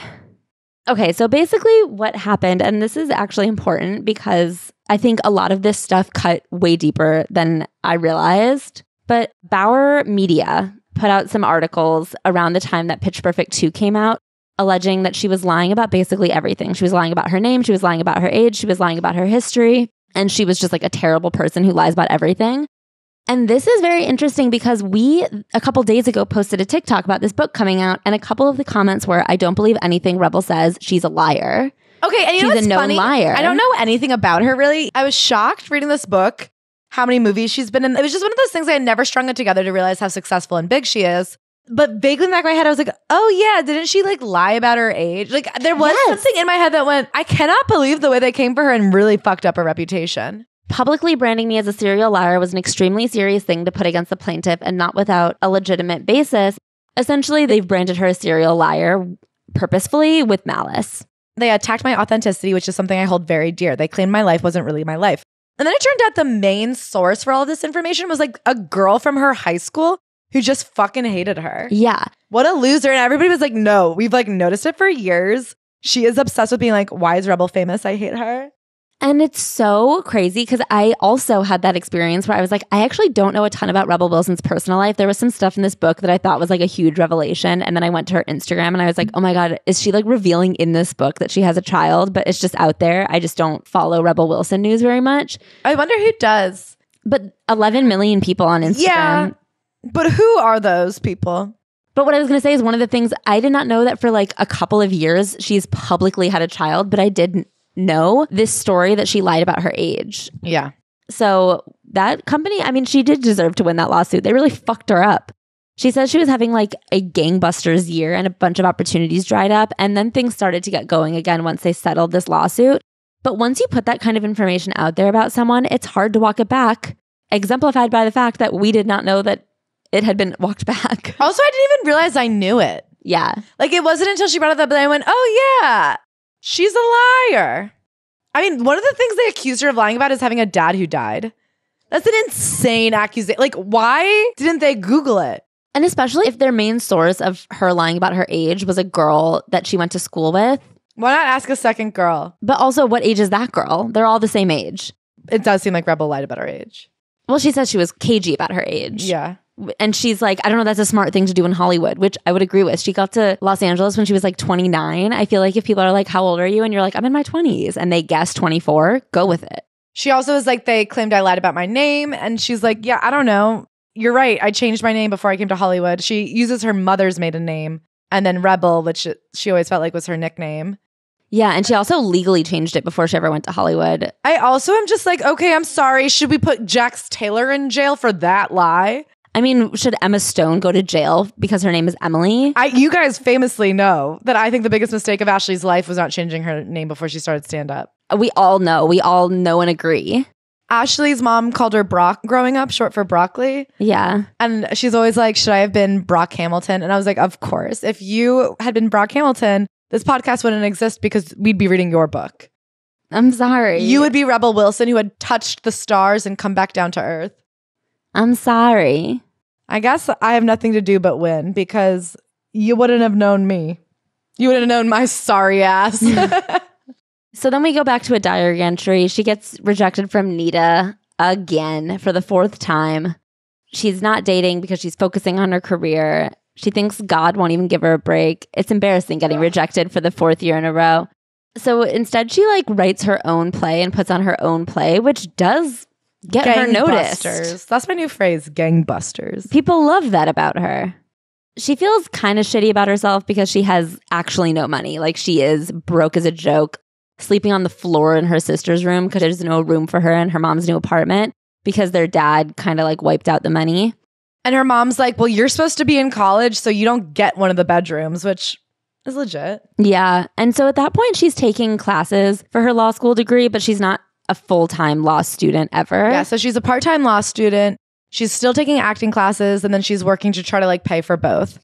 Speaker 2: Okay, so basically what happened, and this is actually important because I think a lot of this stuff cut way deeper than I realized. But Bauer Media put out some articles around the time that Pitch Perfect 2 came out, alleging that she was lying about basically everything. She was lying about her name, she was lying about her age, she was lying about her history, and she was just like a terrible person who lies about everything. And this is very interesting because we, a couple days ago, posted a TikTok about this book coming out, and a couple of the comments were, I don't believe anything Rebel says. She's a liar.
Speaker 1: Okay, and you know what's funny?
Speaker 2: Liar.
Speaker 1: I don't know anything about her, really. I was shocked reading this book, how many movies she's been in. It was just one of those things I had never strung it together to realize how successful and big she is. But vaguely in the back of my head, I was like, oh yeah, didn't she like lie about her age? Like there was something in my head that went, I cannot believe the way they came for her and really fucked up her reputation.
Speaker 2: Publicly branding me as a serial liar was an extremely serious thing to put against the plaintiff and not without a legitimate basis. Essentially, they've branded her a serial liar purposefully with malice.
Speaker 1: They attacked my authenticity, which is something I hold very dear. They claimed my life wasn't really my life. And then it turned out the main source for all of this information was like a girl from her high school who just fucking hated her.
Speaker 2: Yeah.
Speaker 1: What a loser. And everybody was like, no, we've like noticed it for years. She is obsessed with being like, why is Rebel famous? I hate her.
Speaker 2: And it's so crazy because I also had that experience where I was like, I actually don't know a ton about Rebel Wilson's personal life. There was some stuff in this book that I thought was like a huge revelation. And then I went to her Instagram and I was like, oh my God, is she like revealing in this book that she has a child? But it's just out there. I just don't follow Rebel Wilson news very much.
Speaker 1: I wonder who does.
Speaker 2: But 11 million people on Instagram.
Speaker 1: Yeah, but who are those people?
Speaker 2: But what I was going to say is one of the things, I did not know that for like a couple of years, she's publicly had a child, but I didn't know this story that she lied about her age.
Speaker 1: Yeah.
Speaker 2: So that company, I mean, she did deserve to win that lawsuit. They really fucked her up. She says she was having like a gangbusters year and a bunch of opportunities dried up. And then things started to get going again once they settled this lawsuit. But once you put that kind of information out there about someone, it's hard to walk it back, exemplified by the fact that we did not know that it had been walked back.
Speaker 1: Also, I didn't even realize I knew it.
Speaker 2: Yeah.
Speaker 1: Like it wasn't until she brought it up that I went, oh yeah, she's a liar. I mean, one of the things they accused her of lying about is having a dad who died. That's an insane accusation. Like, why didn't they Google it?
Speaker 2: And especially if their main source of her lying about her age was a girl that she went to school with.
Speaker 1: Why not ask a second girl?
Speaker 2: But also, what age is that girl? They're all the same age.
Speaker 1: It does seem like Rebel lied about her age.
Speaker 2: Well, she said she was cagey about her age.
Speaker 1: Yeah.
Speaker 2: And she's like, I don't know, that's a smart thing to do in Hollywood, which I would agree with. She got to Los Angeles when she was like 29. I feel like if people are like, how old are you? And you're like, I'm in my 20s. And they guess 24, go with it.
Speaker 1: She also was like, they claimed I lied about my name. And she's like, yeah, I don't know. You're right. I changed my name before I came to Hollywood. She uses her mother's maiden name and then Rebel, which she always felt like was her nickname.
Speaker 2: Yeah, and she also legally changed it before she ever went to Hollywood.
Speaker 1: I also am just like, okay, I'm sorry. Should we put Jax Taylor in jail for that lie?
Speaker 2: I mean, should Emma Stone go to jail because her name is Emily?
Speaker 1: You guys famously know that I think the biggest mistake of Ashley's life was not changing her name before she started stand-up.
Speaker 2: We all know. We all know and agree.
Speaker 1: Ashley's mom called her Brock growing up, short for broccoli.
Speaker 2: Yeah.
Speaker 1: And she's always like, should I have been Brock Hamilton? And I was like, of course. If you had been Brock Hamilton, this podcast wouldn't exist because we'd be reading your book.
Speaker 2: I'm sorry.
Speaker 1: You would be Rebel Wilson who had touched the stars and come back down to earth.
Speaker 2: I'm sorry.
Speaker 1: I guess I have nothing to do but win because you wouldn't have known me. You wouldn't have known my sorry ass.
Speaker 2: So then we go back to a diary entry. She gets rejected from Nita again for the 4th time. She's not dating because she's focusing on her career. She thinks God won't even give her a break. It's embarrassing getting rejected for the 4th year in a row. So instead, she like writes her own play and puts on her own play, which does get her noticed.
Speaker 1: That's my new phrase, gangbusters.
Speaker 2: People love that about her. She feels kind of shitty about herself because she has actually no money. Like she is broke as a joke, sleeping on the floor in her sister's room because there's no room for her in her mom's new apartment because their dad kind of like wiped out the money.
Speaker 1: And her mom's like, well, you're supposed to be in college, so you don't get one of the bedrooms, which is legit.
Speaker 2: Yeah. And so at that point, she's taking classes for her law school degree, but she's not a full-time law student ever.
Speaker 1: Yeah, so she's a part-time law student. She's still taking acting classes, and then she's working to try to like pay for both.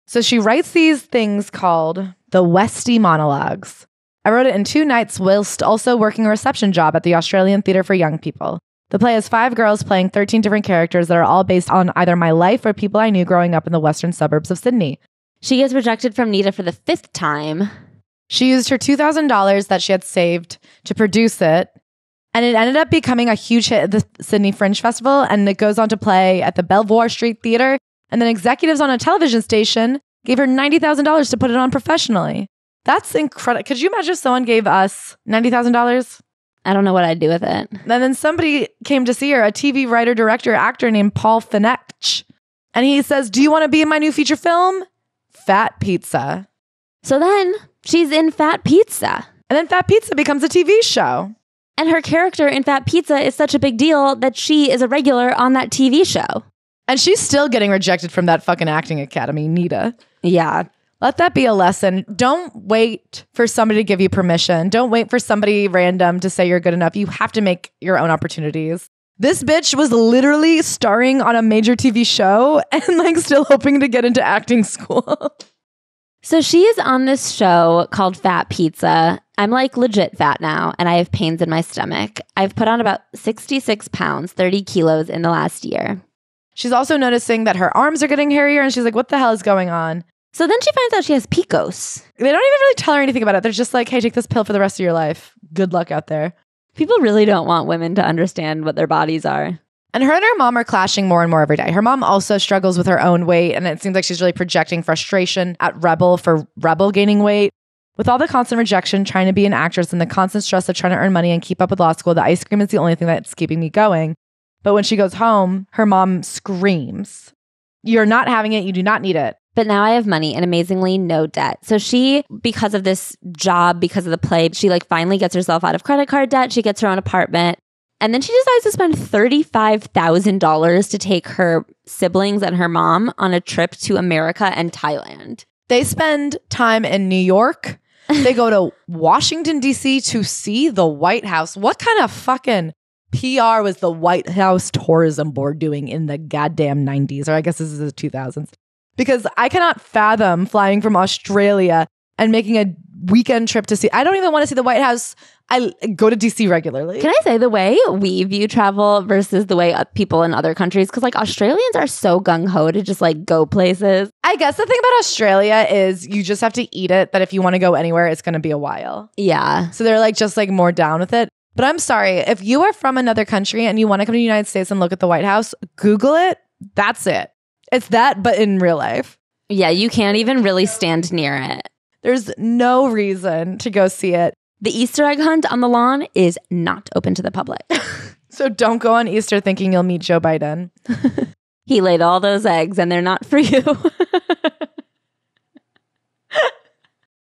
Speaker 1: So she writes these things called the Westy Monologues. I wrote it in 2 nights whilst also working a reception job at the Australian Theatre for Young People. The play has 5 girls playing 13 different characters that are all based on either my life or people I knew growing up in the western suburbs of Sydney.
Speaker 2: She gets rejected from NIDA for the 5th time.
Speaker 1: She used her $2,000 that she had saved to produce it, and it ended up becoming a huge hit at the Sydney Fringe Festival, and it goes on to play at the Belvoir Street Theatre, and then executives on a television station gave her $90,000 to put it on professionally. That's incredible. Could you imagine if someone gave us $90,000?
Speaker 2: I don't know what I'd do with it.
Speaker 1: And then somebody came to see her, a TV writer, director, actor named Paul Finech, and he says, "Do you want to be in my new feature film? Fat Pizza."
Speaker 2: So then she's in Fat Pizza.
Speaker 1: And then Fat Pizza becomes a TV show.
Speaker 2: And her character in Fat Pizza is such a big deal that she is a regular on that TV show.
Speaker 1: And she's still getting rejected from that fucking acting academy, NIDA.
Speaker 2: Yeah.
Speaker 1: Let that be a lesson. Don't wait for somebody to give you permission. Don't wait for somebody random to say you're good enough. You have to make your own opportunities. This bitch was literally starring on a major TV show and like still hoping to get into acting school.
Speaker 2: So she is on this show called Fat Pizza. I'm like legit fat now, and I have pains in my stomach. I've put on about 66 pounds, 30 kilos in the last year.
Speaker 1: She's also noticing that her arms are getting hairier, and she's like, what the hell is going on?
Speaker 2: So then she finds out she has PCOS.
Speaker 1: They don't even really tell her anything about it. They're just like, hey, take this pill for the rest of your life. Good luck out there.
Speaker 2: People really don't want women to understand what their bodies are.
Speaker 1: And her mom are clashing more and more every day. Her mom also struggles with her own weight, and it seems like she's really projecting frustration at Rebel for Rebel gaining weight. With all the constant rejection, trying to be an actress, and the constant stress of trying to earn money and keep up with law school, the ice cream is the only thing that's keeping me going. But when she goes home, her mom screams, "You're not having it. You do not need it."
Speaker 2: But now I have money and amazingly no debt. So she, because of this job, because of the play, she like finally gets herself out of credit card debt. She gets her own apartment. And then she decides to spend $35,000 to take her siblings and her mom on a trip to America and Thailand.
Speaker 1: They spend time in New York. They go to Washington, D.C. to see the White House. What kind of fucking PR was the White House Tourism Board doing in the goddamn 90s? Or I guess this is the 2000s. Because I cannot fathom flying from Australia and making a weekend trip to see. I don't even want to see the White House. I go to DC regularly.
Speaker 2: Can I say the way we view travel versus the way people in other countries? Because like Australians are so gung-ho to just like go places.
Speaker 1: I guess the thing about Australia is you just have to eat it. That if you want to go anywhere, it's going to be a while.
Speaker 2: Yeah.
Speaker 1: So they're like just like more down with it. But I'm sorry. If you are from another country and you want to come to the United States and look at the White House, Google it. That's it. It's that, but in real life.
Speaker 2: Yeah, you can't even really stand near it.
Speaker 1: There's no reason to go see it.
Speaker 2: The Easter egg hunt on the lawn is not open to the public.
Speaker 1: So don't go on Easter thinking you'll meet Joe Biden.
Speaker 2: He laid all those eggs and they're not for you.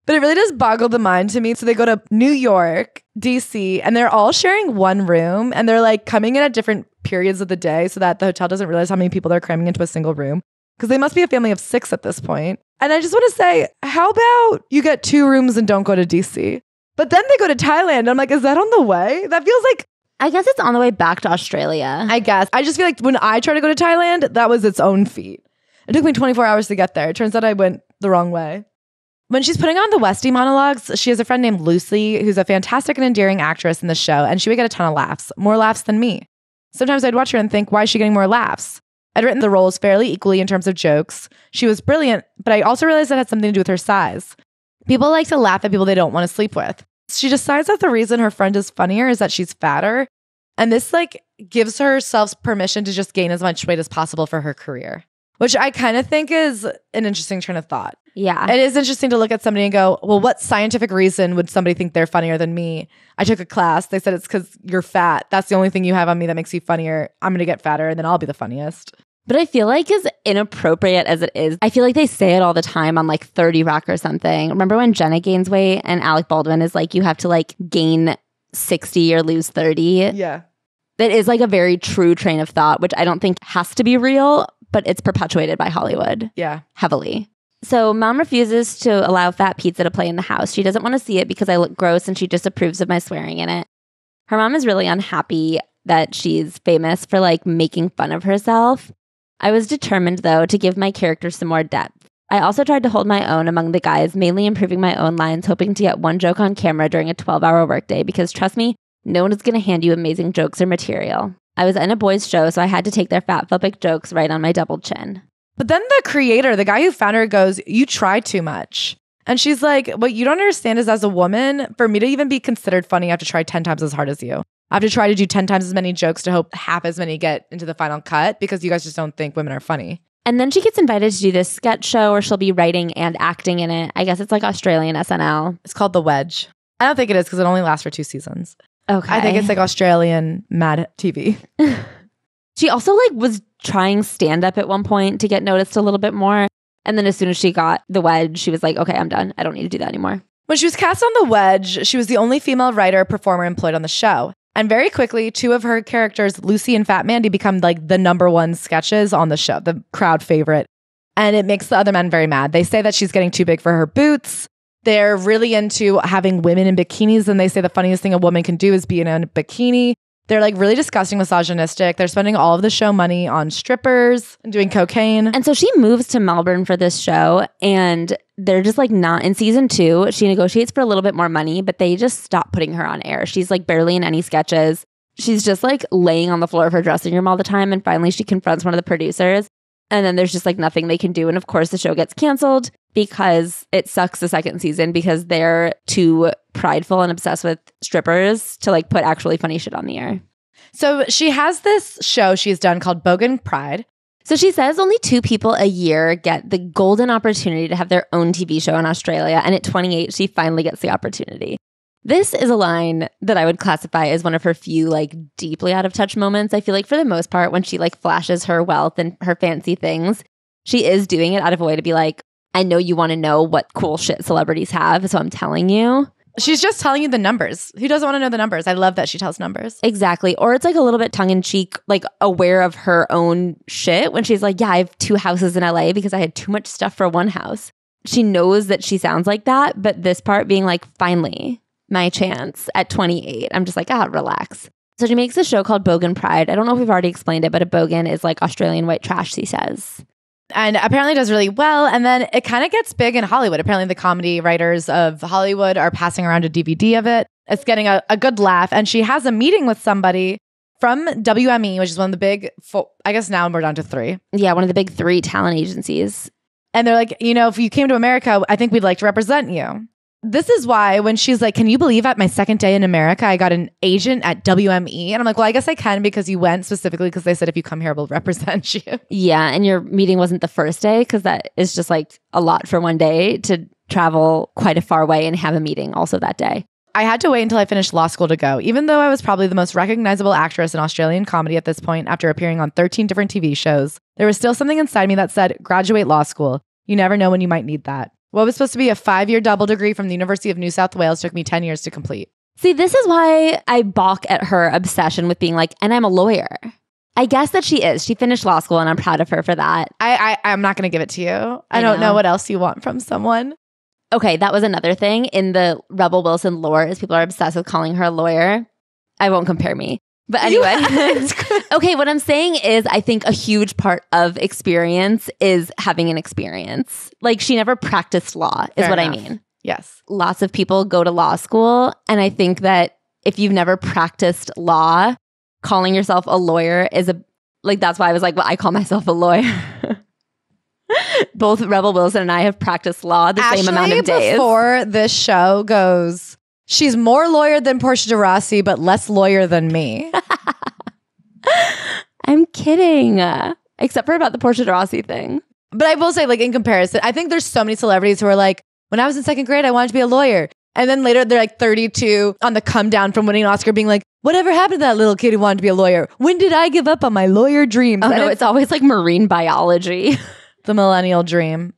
Speaker 1: But it really does boggle the mind to me. So they go to New York, DC, and they're all sharing one room. And they're like coming in at different periods of the day so that the hotel doesn't realize how many people they're cramming into a single room. Because they must be a family of 6 at this point. And I just want to say, how about you get 2 rooms and don't go to DC? But then they go to Thailand. I'm like, is that on the way? That feels like...
Speaker 2: I guess it's on the way back to Australia.
Speaker 1: I guess. I just feel like when I tried to go to Thailand, that was its own feat. It took me 24 hours to get there. It turns out I went the wrong way. When she's putting on the Westy monologues, she has a friend named Lucy, who's a fantastic and endearing actress in the show, and she would get a ton of laughs, more laughs than me. Sometimes I'd watch her and think, why is she getting more laughs? I'd written the roles fairly equally in terms of jokes. She was brilliant, but I also realized that had something to do with her size. People like to laugh at people they don't want to sleep with. She decides that the reason her friend is funnier is that she's fatter, and this like gives herself permission to just gain as much weight as possible for her career, which I kind of think is an interesting train of thought.
Speaker 2: Yeah.
Speaker 1: It is interesting to look at somebody and go, well, what scientific reason would somebody think they're funnier than me? I took a class. They said it's because you're fat. That's the only thing you have on me that makes you funnier. I'm going to get fatter and then I'll be the funniest.
Speaker 2: But I feel like as inappropriate as it is, I feel like they say it all the time on like 30 Rock or something. Remember when Jenna gains weight and Alec Baldwin is like, you have to like gain 60 or lose 30?
Speaker 1: Yeah.
Speaker 2: That is like a very true train of thought, which I don't think has to be real, but it's perpetuated by Hollywood.
Speaker 1: Yeah.
Speaker 2: Heavily. So mom refuses to allow Fat Pizza to play in the house. She doesn't want to see it because I look gross and she disapproves of my swearing in it. Her mom is really unhappy. that she's famous for like making fun of herself. I was determined, though, to give my character some more depth. I also tried to hold my own among the guys, mainly improving my own lines, hoping to get one joke on camera during a 12-hour workday, because trust me, no one is going to hand you amazing jokes or material. I was in a boys' show, so I had to take their fat-phobic jokes right on my double chin.
Speaker 1: But then the creator, the guy who found her, goes, "You try too much." And she's like, "What you don't understand is, as a woman, for me to even be considered funny, I have to try 10 times as hard as you. I have to try to do 10 times as many jokes to hope half as many get into the final cut because you guys just don't think women are funny."
Speaker 2: And then she gets invited to do this sketch show where she'll be writing and acting in it. I guess it's like Australian SNL.
Speaker 1: It's called The Wedge. I don't think it is because it only lasts for 2 seasons.
Speaker 2: Okay.
Speaker 1: I think it's like Australian Mad TV.
Speaker 2: She also like was trying stand-up at one point to get noticed a little bit more. And then as soon as she got The Wedge, she was like, okay, I'm done. I don't need to do that anymore.
Speaker 1: When she was cast on The Wedge, she was the only female writer performer employed on the show. And very quickly, 2 of her characters, Lucy and Fat Mandy, become like the #1 sketches on the show, the crowd favorite. And it makes the other men very mad. They say that she's getting too big for her boots. They're really into having women in bikinis. And they say the funniest thing a woman can do is be in a bikini. They're like really disgusting, misogynistic. They're spending all of the show money on strippers and doing cocaine.
Speaker 2: And so she moves to Melbourne for this show, and they're just like not in season 2. She negotiates for a little bit more money, but they just stop putting her on air. She's like barely in any sketches. She's just like laying on the floor of her dressing room all the time. And finally she confronts one of the producers, and then there's just like nothing they can do. And of course the show gets canceled because it sucks the second season because they're too prideful and obsessed with strippers to like put actually funny shit on the air.
Speaker 1: So she has this show she's done called Bogan Pride.
Speaker 2: So she says only 2 people a year get the golden opportunity to have their own TV show in Australia. And at 28, she finally gets the opportunity. This is a line that I would classify as one of her few like deeply out of touch moments. I feel like for the most part, when she like flashes her wealth and her fancy things, she is doing it out of a way to be like, I know you want to know what cool shit celebrities have, so I'm telling you.
Speaker 1: She's just telling you the numbers. Who doesn't want to know the numbers? I love that she tells numbers.
Speaker 2: Exactly. Or it's like a little bit tongue-in-cheek, like aware of her own shit when she's like, yeah, I have 2 houses in LA because I had too much stuff for one house. She knows that she sounds like that, but this part being like, finally, my chance at 28. I'm just like, relax. So she makes a show called Bogan Pride. I don't know if we've already explained it, but a bogan is like Australian white trash, she says.
Speaker 1: And apparently does really well. And then it kind of gets big in Hollywood. Apparently the comedy writers of Hollywood are passing around a DVD of it. It's getting a good laugh. And she has a meeting with somebody from WME, which is one of the big, I guess now we're down to 3.
Speaker 2: Yeah, one of the big 3 talent agencies.
Speaker 1: And they're like, if you came to America, I think we'd like to represent you. This is why when she's like, can you believe at my second day in America, I got an agent at WME? And I'm like, well, I guess I can because you went specifically because they said if you come here, we'll represent you.
Speaker 2: Yeah. And your meeting wasn't the first day because that is just like a lot for one day to travel quite a far way and have a meeting also that day.
Speaker 1: I had to wait until I finished law school to go, even though I was probably the most recognizable actress in Australian comedy at this point after appearing on 13 different TV shows. There was still something inside me that said, graduate law school. You never know when you might need that. What was supposed to be a 5-year double degree from the University of New South Wales took me 10 years to complete.
Speaker 2: See, this is why I balk at her obsession with being like, and I'm a lawyer. I guess that she is. She finished law school and I'm proud of her for that.
Speaker 1: I'm not going to give it to you. I don't know what else you want from someone.
Speaker 2: Okay, that was another thing in the Rebel Wilson lore is people are obsessed with calling her a lawyer. I won't compare me. But anyway, okay, what I'm saying is I think a huge part of experience is having an experience. Like she never practiced law is what I mean.
Speaker 1: Yes.
Speaker 2: Lots of people go to law school. And I think that if you've never practiced law, calling yourself a lawyer is that's why I was like, well, I call myself a lawyer. Both Rebel Wilson and I have practiced law the same amount of days.
Speaker 1: Before this show goes, she's more lawyer than Portia de Rossi, but less lawyer than me.
Speaker 2: I'm kidding. Except for about the Portia de Rossi thing.
Speaker 1: But I will say, like, in comparison, I think there's so many celebrities who are like, when I was in 2nd grade, I wanted to be a lawyer. And then later they're like 32 on the come down from winning an Oscar being like, whatever happened to that little kid who wanted to be a lawyer? When did I give up on my lawyer dreams?
Speaker 2: Oh, no, it's always like marine biology.
Speaker 1: The millennial dream.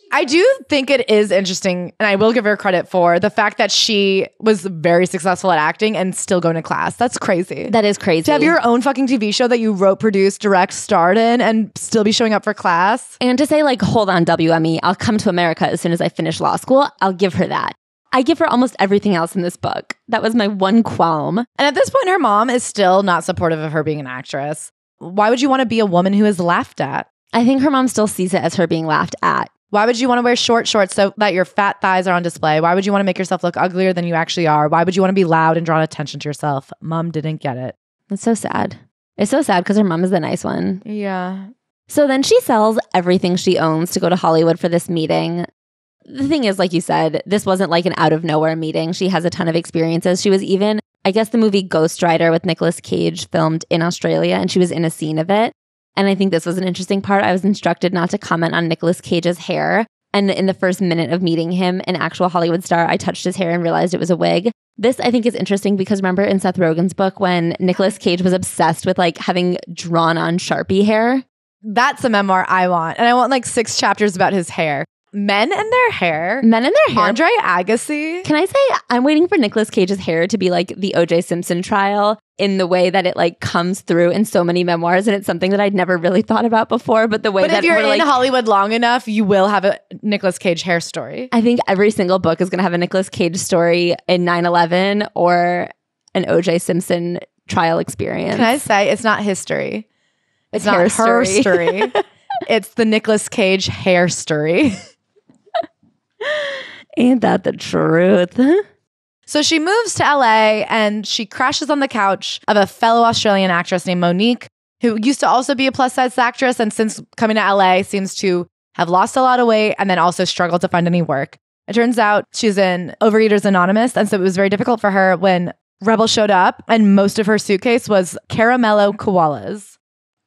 Speaker 1: I do think it is interesting, and I will give her credit for the fact that she was very successful at acting and still going to class. That's crazy.
Speaker 2: That is crazy.
Speaker 1: To have your own fucking TV show that you wrote, produced, direct, starred in, and still be showing up for class.
Speaker 2: And to say like, hold on, WME, I'll come to America as soon as I finish law school. I'll give her that. I give her almost everything else in this book. That was my one qualm.
Speaker 1: And at this point, her mom is still not supportive of her being an actress. Why would you want to be a woman who is laughed at?
Speaker 2: I think her mom still sees it as her being laughed at.
Speaker 1: Why would you want to wear short shorts so that your fat thighs are on display? Why would you want to make yourself look uglier than you actually are? Why would you want to be loud and draw attention to yourself? Mom didn't get it.
Speaker 2: That's so sad. It's so sad because her mom is the nice one.
Speaker 1: Yeah.
Speaker 2: So then she sells everything she owns to go to Hollywood for this meeting. The thing is, like you said, this wasn't like an out of nowhere meeting. She has a ton of experiences. She was even, I guess the movie Ghost Rider with Nicolas Cage filmed in Australia, and she was in a scene of it. And I think this was an interesting part. I was instructed not to comment on Nicolas Cage's hair. And in the first minute of meeting him, an actual Hollywood star, I touched his hair and realized it was a wig. This, I think, is interesting because remember in Seth Rogen's book when Nicolas Cage was obsessed with like having drawn on Sharpie hair?
Speaker 1: That's a memoir I want. And I want like 6 chapters about his hair. Men and their hair.
Speaker 2: Men and their hair.
Speaker 1: Andre Agassi.
Speaker 2: Can I say I'm waiting for Nicolas Cage's hair to be like the O.J. Simpson trial in the way that it like comes through in so many memoirs, and it's something that I'd never really thought about before. But the way that
Speaker 1: if you're in
Speaker 2: like,
Speaker 1: Hollywood long enough, you will have a Nicolas Cage hair story.
Speaker 2: I think every single book is going to have a Nicolas Cage story in 9/11 or an O.J. Simpson trial experience.
Speaker 1: Can I say it's not history? It's not
Speaker 2: hair
Speaker 1: her
Speaker 2: story.
Speaker 1: story. It's the Nicolas Cage hair story.
Speaker 2: Ain't that the truth?
Speaker 1: So she moves to LA and she crashes on the couch of a fellow Australian actress named Monique, who used to also be a plus size actress and since coming to LA seems to have lost a lot of weight and then also struggled to find any work. It turns out she's in Overeaters Anonymous, and so it was very difficult for her when Rebel showed up and most of her suitcase was caramello koalas.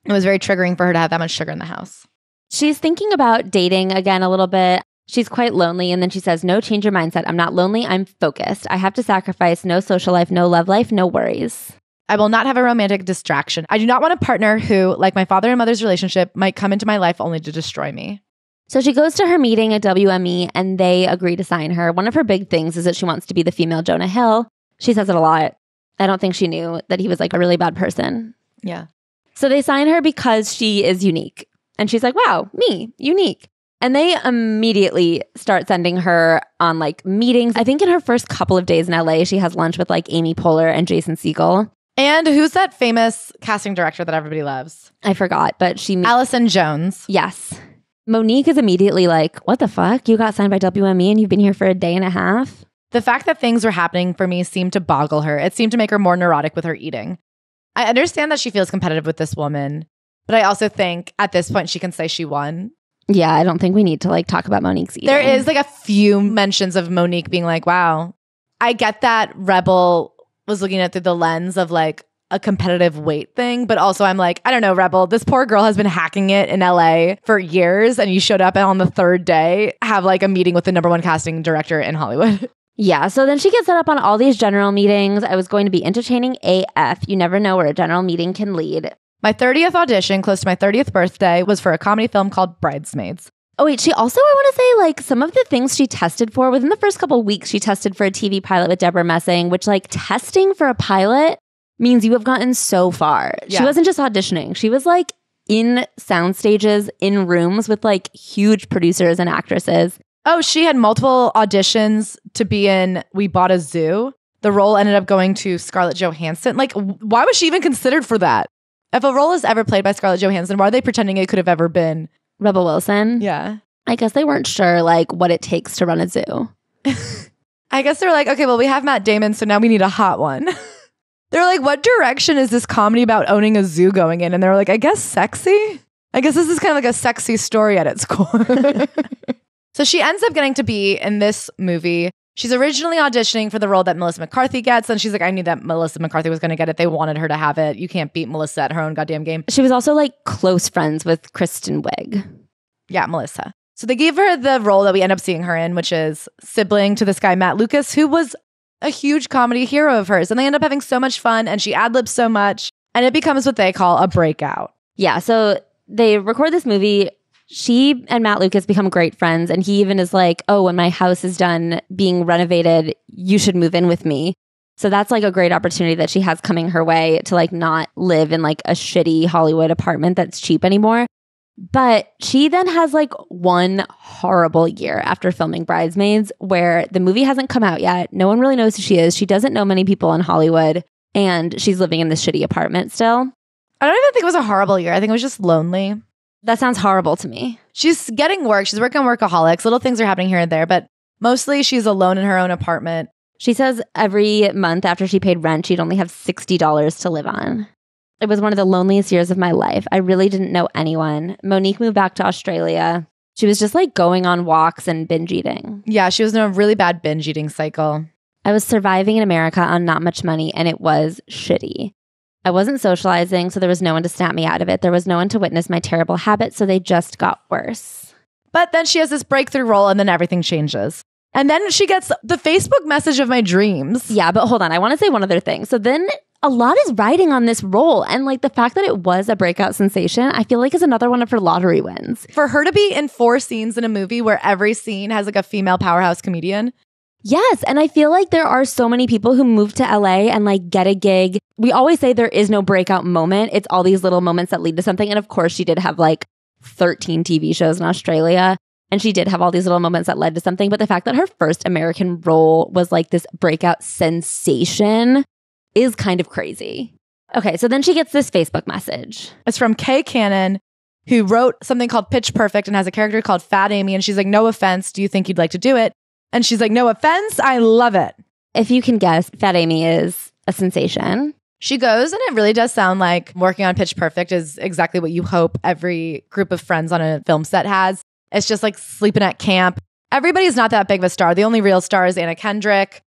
Speaker 1: It was very triggering for her to have that much sugar in the house.
Speaker 2: She's thinking about dating again a little bit. She's quite lonely. And then she says, no, change your mindset. I'm not lonely. I'm focused. I have to sacrifice no social life, no love life, no worries.
Speaker 1: I will not have a romantic distraction. I do not want a partner who, like my father and mother's relationship, might come into my life only to destroy me.
Speaker 2: So she goes to her meeting at WME and they agree to sign her. One of her big things is that she wants to be the female Jonah Hill. She says it a lot. I don't think she knew that he was like a really bad person.
Speaker 1: Yeah.
Speaker 2: So they sign her because she is unique. And she's like, wow, me, unique. And they immediately start sending her on like meetings. I think in her first couple of days in LA, she has lunch with like Amy Poehler and Jason Segel.
Speaker 1: And who's that famous casting director that everybody loves?
Speaker 2: I forgot, but she...
Speaker 1: Allison Jones.
Speaker 2: Yes. Monique is immediately like, what the fuck? You got signed by WME and you've been here for a day and a half?
Speaker 1: The fact that things were happening for me seemed to boggle her. It seemed to make her more neurotic with her eating. I understand that she feels competitive with this woman, but I also think at this point she can say she won.
Speaker 2: Yeah, I don't think we need to like talk about Monique's eating.
Speaker 1: There is like a few mentions of Monique being like, wow, I get that Rebel was looking at it through the lens of like a competitive weight thing. But also I'm like, I don't know, Rebel, this poor girl has been hacking it in LA for years. And you showed up and on the 3rd day have like a meeting with the #1 casting director in Hollywood.
Speaker 2: Yeah, so then she gets set up on all these general meetings. I was going to be entertaining AF. You never know where a general meeting can lead.
Speaker 1: My 30th audition, close to my 30th birthday, was for a comedy film called Bridesmaids.
Speaker 2: Oh, wait, she also, I want to say, like, some of the things she tested for, within the first couple of weeks, she tested for a TV pilot with Deborah Messing, which, like, testing for a pilot means you have gotten so far.
Speaker 1: Yeah.
Speaker 2: She wasn't just auditioning. She was, like, in sound stages, in rooms with, like, huge producers and actresses.
Speaker 1: Oh, she had multiple auditions to be in We Bought a Zoo. The role ended up going to Scarlett Johansson. Like, why was she even considered for that? If a role is ever played by Scarlett Johansson, why are they pretending it could have ever been
Speaker 2: Rebel Wilson?
Speaker 1: Yeah.
Speaker 2: I guess they weren't sure, like, what it takes to run a zoo.
Speaker 1: I guess they're like, okay, well, we have Matt Damon, so now we need a hot one. They're like, what direction is this comedy about owning a zoo going in? And they're like, I guess sexy? I guess this is kind of like a sexy story at its core. So she ends up getting to be in this movie. She's originally auditioning for the role that Melissa McCarthy gets. And she's like, I knew that Melissa McCarthy was going to get it. They wanted her to have it. You can't beat Melissa at her own goddamn game.
Speaker 2: She was also like close friends with Kristen Wiig.
Speaker 1: Yeah, Melissa. So they gave her the role that we end up seeing her in, which is sibling to this guy, Matt Lucas, who was a huge comedy hero of hers. And they end up having so much fun and she ad-libs so much. And it becomes what they call a breakout.
Speaker 2: Yeah, so they record this movie. She and Matt Lucas become great friends. And he even is like, oh, when my house is done being renovated, you should move in with me. So that's like a great opportunity that she has coming her way to like not live in like a shitty Hollywood apartment that's cheap anymore. But she then has like one horrible year after filming Bridesmaids where the movie hasn't come out yet. No one really knows who she is. She doesn't know many people in Hollywood, and she's living in this shitty apartment still.
Speaker 1: I don't even think it was a horrible year. I think it was just lonely.
Speaker 2: That sounds horrible to me.
Speaker 1: She's getting work. She's working on Workaholics. Little things are happening here and there, but mostly she's alone in her own apartment.
Speaker 2: She says every month after she paid rent, she'd only have $60 to live on. It was one of the loneliest years of my life. I really didn't know anyone. Monique moved back to Australia. She was just like going on walks and binge eating.
Speaker 1: Yeah, she was in a really bad binge eating cycle.
Speaker 2: I was surviving in America on not much money, and it was shitty. I wasn't socializing, so there was no one to snap me out of it. There was no one to witness my terrible habits, so they just got worse.
Speaker 1: But then she has this breakthrough role, and then everything changes. And then she gets the Facebook message of my dreams.
Speaker 2: Yeah, but hold on. I want to say one other thing. So then a lot is riding on this role. And like the fact that it was a breakout sensation, I feel like is another one of her lottery wins.
Speaker 1: For her to be in 4 scenes in a movie where every scene has like a female powerhouse comedian.
Speaker 2: Yes. And I feel like there are so many people who move to LA and like get a gig. We always say there is no breakout moment. It's all these little moments that lead to something. And of course, she did have like 13 TV shows in Australia. And she did have all these little moments that led to something. But the fact that her first American role was like this breakout sensation is kind of crazy. Okay, so then she gets this Facebook message.
Speaker 1: It's from Kay Cannon, who wrote something called Pitch Perfect and has a character called Fat Amy. And she's like, no offense, do you think you'd like to do it? And she's like, no offense, I love it.
Speaker 2: If you can guess, Fat Amy is a sensation.
Speaker 1: She goes, and it really does sound like working on Pitch Perfect is exactly what you hope every group of friends on a film set has. It's just like sleeping at camp. Everybody's not that big of a star. The only real star is Anna Kendrick,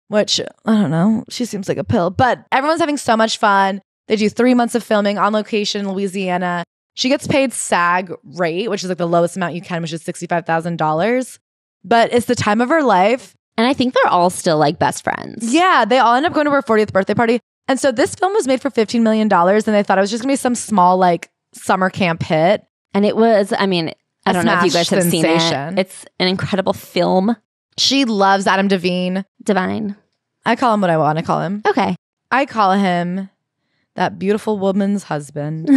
Speaker 1: which, I don't know, she seems like a pill. But everyone's having so much fun. They do 3 months of filming on location in Louisiana. She gets paid SAG rate, which is like the lowest amount you can, which is $65,000. But it's the time of her life.
Speaker 2: And I think they're all still like best friends.
Speaker 1: Yeah, they all end up going to her 40th birthday party. And so this film was made for $15 million. And they thought it was just going to be some small like summer camp hit.
Speaker 2: And it was, I mean, I don't know if you guys have
Speaker 1: sensation.
Speaker 2: seen it. It's an incredible film.
Speaker 1: She loves Adam Devine.
Speaker 2: Divine.
Speaker 1: I call him what I want to call him.
Speaker 2: Okay.
Speaker 1: I call him that beautiful woman's husband.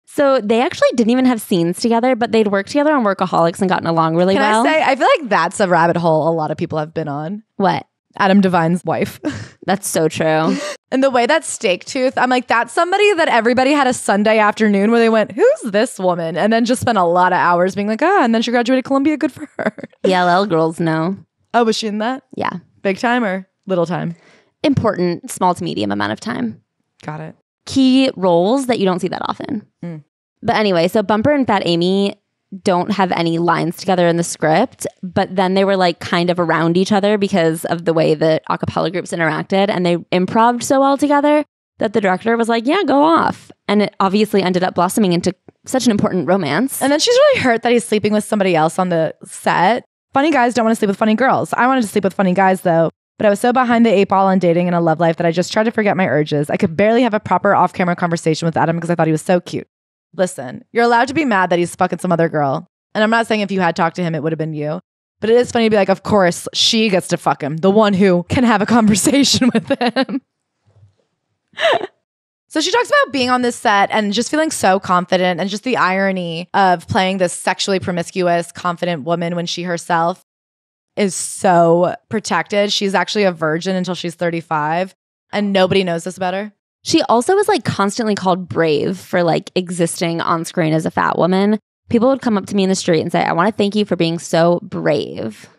Speaker 2: So they actually didn't even have scenes together, but they'd worked together on Workaholics and gotten along really well.
Speaker 1: Can I say, I feel like that's a rabbit hole a lot of people have been on.
Speaker 2: What?
Speaker 1: Adam Devine's wife.
Speaker 2: That's so true.
Speaker 1: And the way that Steak Tooth, I'm like, that's somebody that everybody had a Sunday afternoon where they went, who's this woman? And then just spent a lot of hours being like, and then she graduated Columbia, good for her.
Speaker 2: ELL girls know.
Speaker 1: Oh, was she in that?
Speaker 2: Yeah.
Speaker 1: Big time or little time?
Speaker 2: Important, small to medium amount of time.
Speaker 1: Got it.
Speaker 2: Key roles that you don't see that often. But anyway, so Bumper and Fat Amy don't have any lines together in the script, but then they were like kind of around each other because of the way the a cappella groups interacted, and they improv'd so well together that the director was like, yeah, go off. And it obviously ended up blossoming into such an important romance.
Speaker 1: And then she's really hurt that he's sleeping with somebody else on the set. Funny guys don't want to sleep with funny girls. I wanted to sleep with funny guys though, but I was so behind the 8 ball on dating and a love life that I just tried to forget my urges. I could barely have a proper off-camera conversation with Adam because I thought he was so cute. Listen, you're allowed to be mad that he's fucking some other girl. And I'm not saying if you had talked to him, it would have been you. But it is funny to be like, of course, she gets to fuck him. The one who can have a conversation with him. So she talks about being on this set and just feeling so confident and just the irony of playing this sexually promiscuous, confident woman when she herself is so protected. She's actually a virgin until she's 35 and nobody knows this about her.
Speaker 2: She also was like constantly called brave for like existing on screen as a fat woman. People would come up to me in the street and say, I want to thank you for being so brave.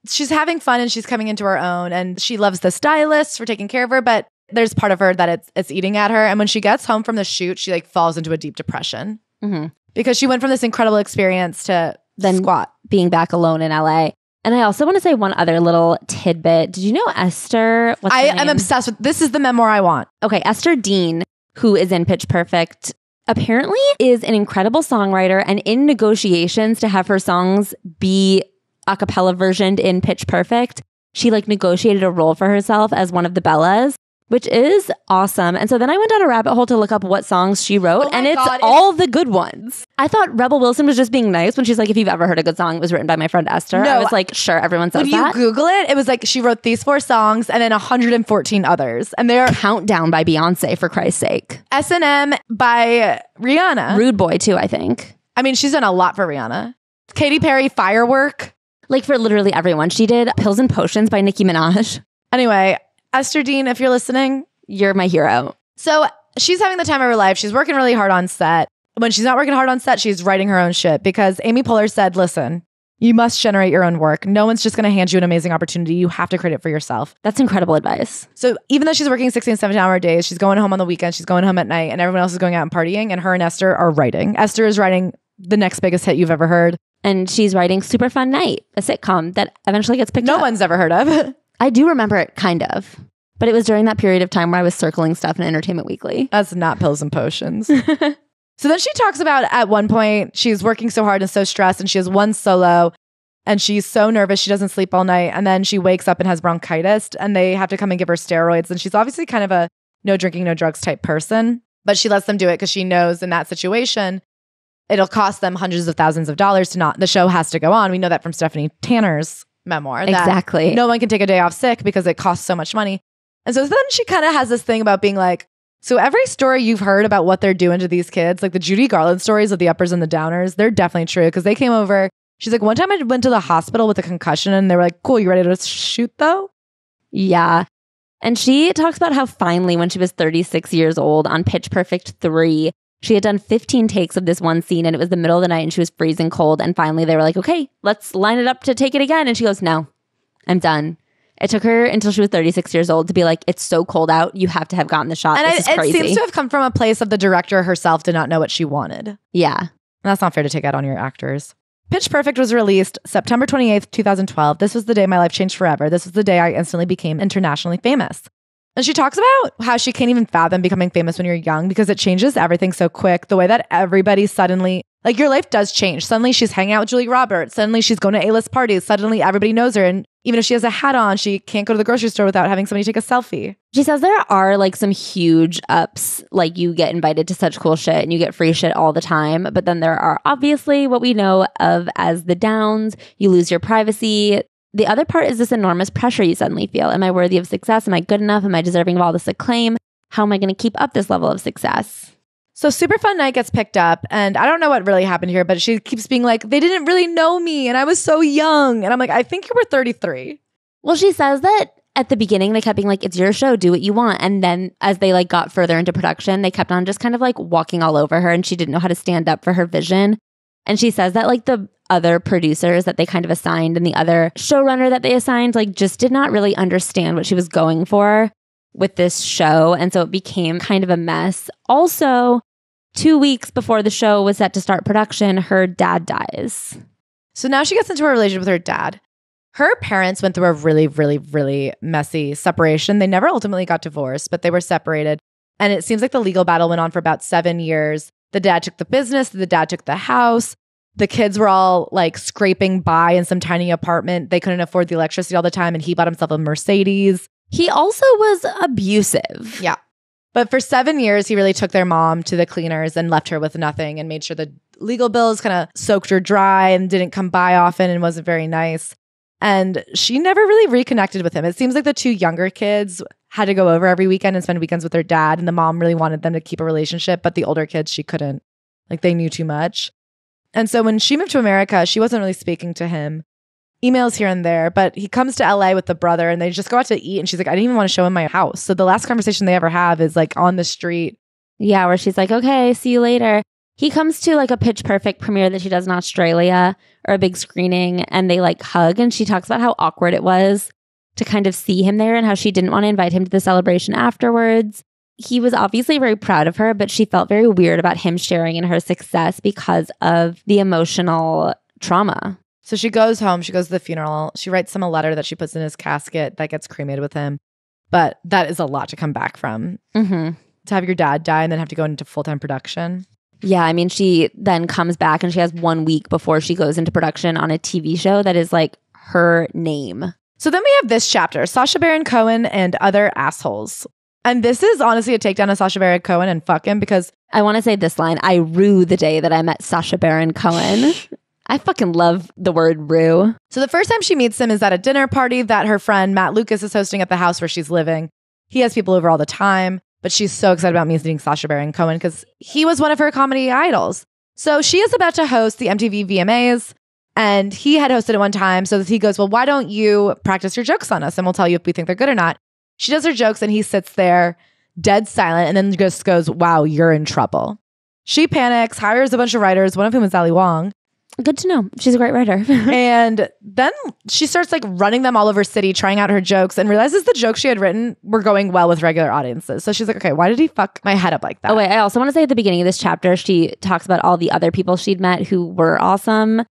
Speaker 1: She's having fun and she's coming into her own, and she loves the stylist for taking care of her, but there's part of her that it's eating at her. And when she gets home from the shoot, she like falls into a deep depression because she went from this incredible experience to then squat.
Speaker 2: Being back alone in LA. And I also want to say one other little tidbit. Did you know Esther?
Speaker 1: I am obsessed with this. Is the memoir I want.
Speaker 2: Okay, Esther Dean, who is in Pitch Perfect, apparently is an incredible songwriter and in negotiations to have her songs be a cappella versioned in Pitch Perfect. She like negotiated a role for herself as one of the Bellas, which is awesome. And so then I went down a rabbit hole to look up what songs she wrote, and it's all the good ones. I thought Rebel Wilson was just being nice when she's like, if you've ever heard a good song, it was written by my friend Esther. No, I was like, sure, everyone says that.
Speaker 1: When you Google it, it was like she wrote these 4 songs and then 114 others. And they're
Speaker 2: Countdown by Beyonce, for Christ's sake.
Speaker 1: S&M by Rihanna.
Speaker 2: Rude Boy too, I think.
Speaker 1: I mean, she's done a lot for Rihanna. Katy Perry, Firework.
Speaker 2: Like for literally everyone. She did Pills and Potions by Nicki Minaj.
Speaker 1: Anyway, Esther Dean, if you're listening,
Speaker 2: you're my hero.
Speaker 1: So she's having the time of her life. She's working really hard on set. When she's not working hard on set, she's writing her own shit because Amy Poehler said, listen, you must generate your own work. No one's just going to hand you an amazing opportunity. You have to create it for yourself.
Speaker 2: That's incredible advice.
Speaker 1: So even though she's working 16, 17-hour days, she's going home on the weekend, she's going home at night, and everyone else is going out and partying, and her and Esther are writing. Esther is writing the next biggest hit you've ever heard.
Speaker 2: And she's writing Super Fun Night, a sitcom that eventually gets picked up.
Speaker 1: No one's ever heard of.
Speaker 2: I do remember it, kind of. But it was during that period of time where I was circling stuff in Entertainment Weekly.
Speaker 1: That's not Pills and Potions. So then she talks about at one point, she's working so hard and so stressed, and she has one solo, and she's so nervous she doesn't sleep all night, and then she wakes up and has bronchitis, and they have to come and give her steroids, and she's obviously kind of a no drinking, no drugs type person, but she lets them do it because she knows in that situation, it'll cost them hundreds of thousands of dollars to not, the show has to go on. We know that from Stephanie Tanner's memoir.
Speaker 2: Exactly.
Speaker 1: No one can take a day off sick because it costs so much money. And so then she kind of has this thing about being like, so every story you've heard about what they're doing to these kids, like the Judy Garland stories of the uppers and the downers, they're definitely true because they came over. She's like, one time I went to the hospital with a concussion and they were like, cool, you ready to shoot though?
Speaker 2: Yeah. And she talks about how finally when she was 36 years old on Pitch Perfect 3, she had done 15 takes of this one scene and it was the middle of the night and she was freezing cold. And finally they were like, okay, let's line it up to take it again. And she goes, no, I'm done. It took her until she was 36 years old to be like, it's so cold out. You have to have gotten the shot.
Speaker 1: And
Speaker 2: this is crazy.
Speaker 1: It seems to have come from a place of the director herself did not know what she wanted.
Speaker 2: Yeah.
Speaker 1: And that's not fair to take out on your actors. Pitch Perfect was released September 28th, 2012. This was the day my life changed forever. This was the day I instantly became internationally famous. And she talks about how she can't even fathom becoming famous when you're young because it changes everything so quick. The way that everybody suddenly, like your life does change. Suddenly she's hanging out with Julia Roberts. Suddenly she's going to A-list parties. Suddenly everybody knows her. And even if she has a hat on, she can't go to the grocery store without having somebody take a selfie.
Speaker 2: She says there are like some huge ups, like you get invited to such cool shit and you get free shit all the time. But then there are obviously what we know of as the downs. You lose your privacy. The other part is this enormous pressure you suddenly feel. Am I worthy of success? Am I good enough? Am I deserving of all this acclaim? How am I going to keep up this level of success?
Speaker 1: So Super Fun Night gets picked up and I don't know what really happened here, but she keeps being like, they didn't really know me and I was so young. And I'm like, I think you were 33.
Speaker 2: Well, she says that at the beginning, they kept being like, it's your show, do what you want. And then as they like got further into production, they kept on just kind of like walking all over her and she didn't know how to stand up for her vision. And she says that like the other producers that they kind of assigned and the other showrunner that they assigned like just did not really understand what she was going for with this show. And so it became kind of a mess. Also, 2 weeks before the show was set to start production, her dad dies.
Speaker 1: So now she gets into a relationship with her dad. Her parents went through a really, really, really messy separation. They never ultimately got divorced, but they were separated. And it seems like the legal battle went on for about 7 years. The dad took the business, the dad took the house. The kids were all like scraping by in some tiny apartment. They couldn't afford the electricity all the time, and he bought himself a Mercedes.
Speaker 2: He also was abusive.
Speaker 1: Yeah. But for 7 years, he really took their mom to the cleaners and left her with nothing and made sure the legal bills kind of soaked her dry and didn't come by often and wasn't very nice. And she never really reconnected with him. It seems like the two younger kids had to go over every weekend and spend weekends with their dad. And the mom really wanted them to keep a relationship, but the older kids, she couldn't. Like they knew too much. And so when she moved to America, she wasn't really speaking to him. Emails here and there, but he comes to LA with the brother and they just go out to eat. And she's like, I didn't even want to show him my house. So the last conversation they ever have is like on the street.
Speaker 2: Yeah, where she's like, okay, see you later. He comes to like a Pitch Perfect premiere that she does in Australia or a big screening and they like hug. And she talks about how awkward it was to kind of see him there and how she didn't want to invite him to the celebration afterwards. He was obviously very proud of her, but she felt very weird about him sharing in her success because of the emotional trauma.
Speaker 1: So she goes home, she goes to the funeral, she writes him a letter that she puts in his casket that gets cremated with him. But that is a lot to come back from.
Speaker 2: Mm-hmm.
Speaker 1: To have your dad die and then have to go into full-time production.
Speaker 2: Yeah, I mean, she then comes back and she has 1 week before she goes into production on a TV show that is like her name.
Speaker 1: So then we have this chapter, Sacha Baron Cohen and other assholes. And this is honestly a takedown of Sacha Baron Cohen and fuck him because
Speaker 2: I want to say this line. I rue the day that I met Sacha Baron Cohen. I fucking love the word rue.
Speaker 1: So the first time she meets him is at a dinner party that her friend Matt Lucas is hosting at the house where she's living. He has people over all the time, but she's so excited about meeting Sacha Baron Cohen because he was one of her comedy idols. So she is about to host the MTV VMAs, and he had hosted it one time. So he goes, well, why don't you practice your jokes on us and we'll tell you if we think they're good or not. She does her jokes and he sits there dead silent and then just goes, wow, you're in trouble. She panics, hires a bunch of writers, one of whom is Ali Wong.
Speaker 2: Good to know. She's a great writer.
Speaker 1: And then she starts like running them all over city, trying out her jokes, and realizes the jokes she had written were going well with regular audiences. So she's like, okay, why did he fuck my head up like that?
Speaker 2: Oh, wait. I also want to say at the beginning of this chapter, she talks about all the other people she'd met who were awesome.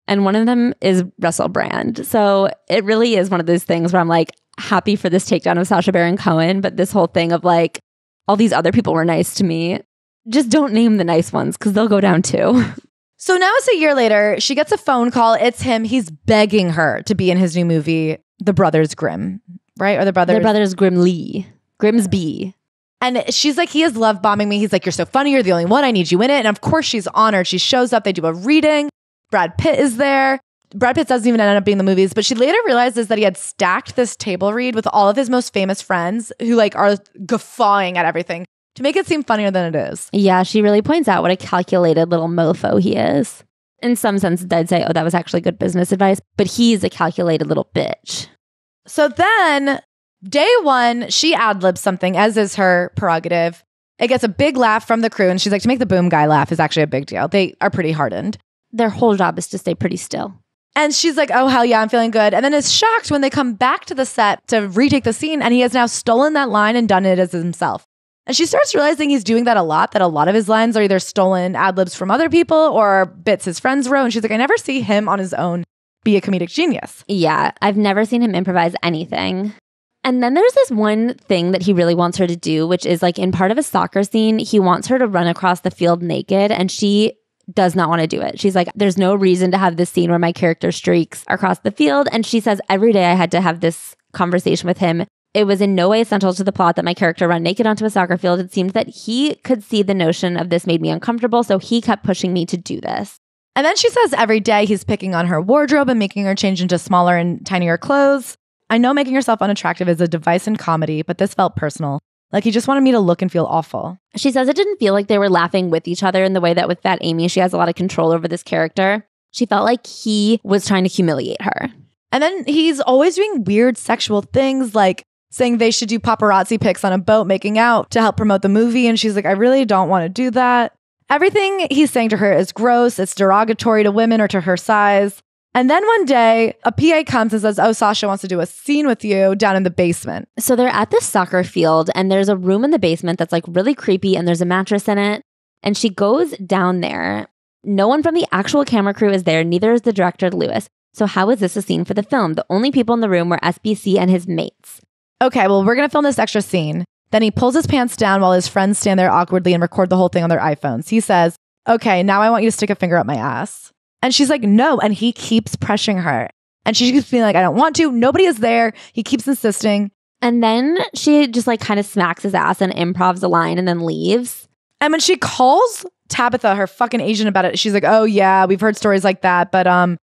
Speaker 2: And one of them is Russell Brand. So it really is one of those things where I'm like happy for this takedown of Sacha Baron Cohen. But this whole thing of like, all these other people were nice to me. Just don't name the nice ones because they'll go down too.
Speaker 1: So now it's a year later. She gets a phone call. It's him. He's begging her to be in his new movie, The Brothers Grimm, right? Or The Brothers
Speaker 2: Grimley. Grimsby.
Speaker 1: And she's like, he is love bombing me. He's like, you're so funny. You're the only one. I need you in it. And of course she's honored. She shows up. They do a reading. Brad Pitt is there. Brad Pitt doesn't even end up being in the movies, but she later realizes that he had stacked this table read with all of his most famous friends who like are guffawing at everything to make it seem funnier than it is.
Speaker 2: Yeah, she really points out what a calculated little mofo he is. In some sense, I'd say, oh, that was actually good business advice, but he's a calculated little bitch.
Speaker 1: So then, day one, she ad-libs something, as is her prerogative. It gets a big laugh from the crew, and she's like, to make the boom guy laugh is actually a big deal. They are pretty hardened.
Speaker 2: Their whole job is to stay pretty still.
Speaker 1: And she's like, oh, hell yeah, I'm feeling good. And then is shocked when they come back to the set to retake the scene, and he has now stolen that line and done it as himself. And she starts realizing he's doing that a lot of his lines are either stolen ad-libs from other people or bits his friends wrote. And she's like, I never see him on his own be a comedic genius.
Speaker 2: Yeah, I've never seen him improvise anything. And then there's this one thing that he really wants her to do, which is like in part of a soccer scene, he wants her to run across the field naked, and she does not want to do it. She's like, there's no reason to have this scene where my character streaks across the field. And she says, every day I had to have this conversation with him. It was in no way essential to the plot that my character run naked onto a soccer field. It seemed that he could see the notion of this made me uncomfortable, so he kept pushing me to do this.
Speaker 1: And then she says every day he's picking on her wardrobe and making her change into smaller and tinier clothes. I know making yourself unattractive is a device in comedy, but this felt personal. Like he just wanted me to look and feel awful.
Speaker 2: She says it didn't feel like they were laughing with each other in the way that with Fat Amy, she has a lot of control over this character. She felt like he was trying to humiliate her.
Speaker 1: And then he's always doing weird sexual things like saying they should do paparazzi pics on a boat making out to help promote the movie. And she's like, I really don't want to do that. Everything he's saying to her is gross. It's derogatory to women or to her size. And then one day, a PA comes and says, oh, Sasha wants to do a scene with you down in the basement.
Speaker 2: So they're at this soccer field and there's a room in the basement that's like really creepy and there's a mattress in it. And she goes down there. No one from the actual camera crew is there. Neither is the director, Lewis. So how is this a scene for the film? The only people in the room were SBC and his mates.
Speaker 1: Okay, well, we're going to film this extra scene. Then he pulls his pants down while his friends stand there awkwardly and record the whole thing on their iPhones. He says, okay, now I want you to stick a finger up my ass. And she's like, no. And he keeps pressuring her. And she keeps feeling like, I don't want to. Nobody is there. He keeps insisting.
Speaker 2: And then she just like kind of smacks his ass and improvs a line and then leaves.
Speaker 1: And when she calls Tabitha, her fucking agent, about it, she's like, oh yeah, we've heard stories like that, but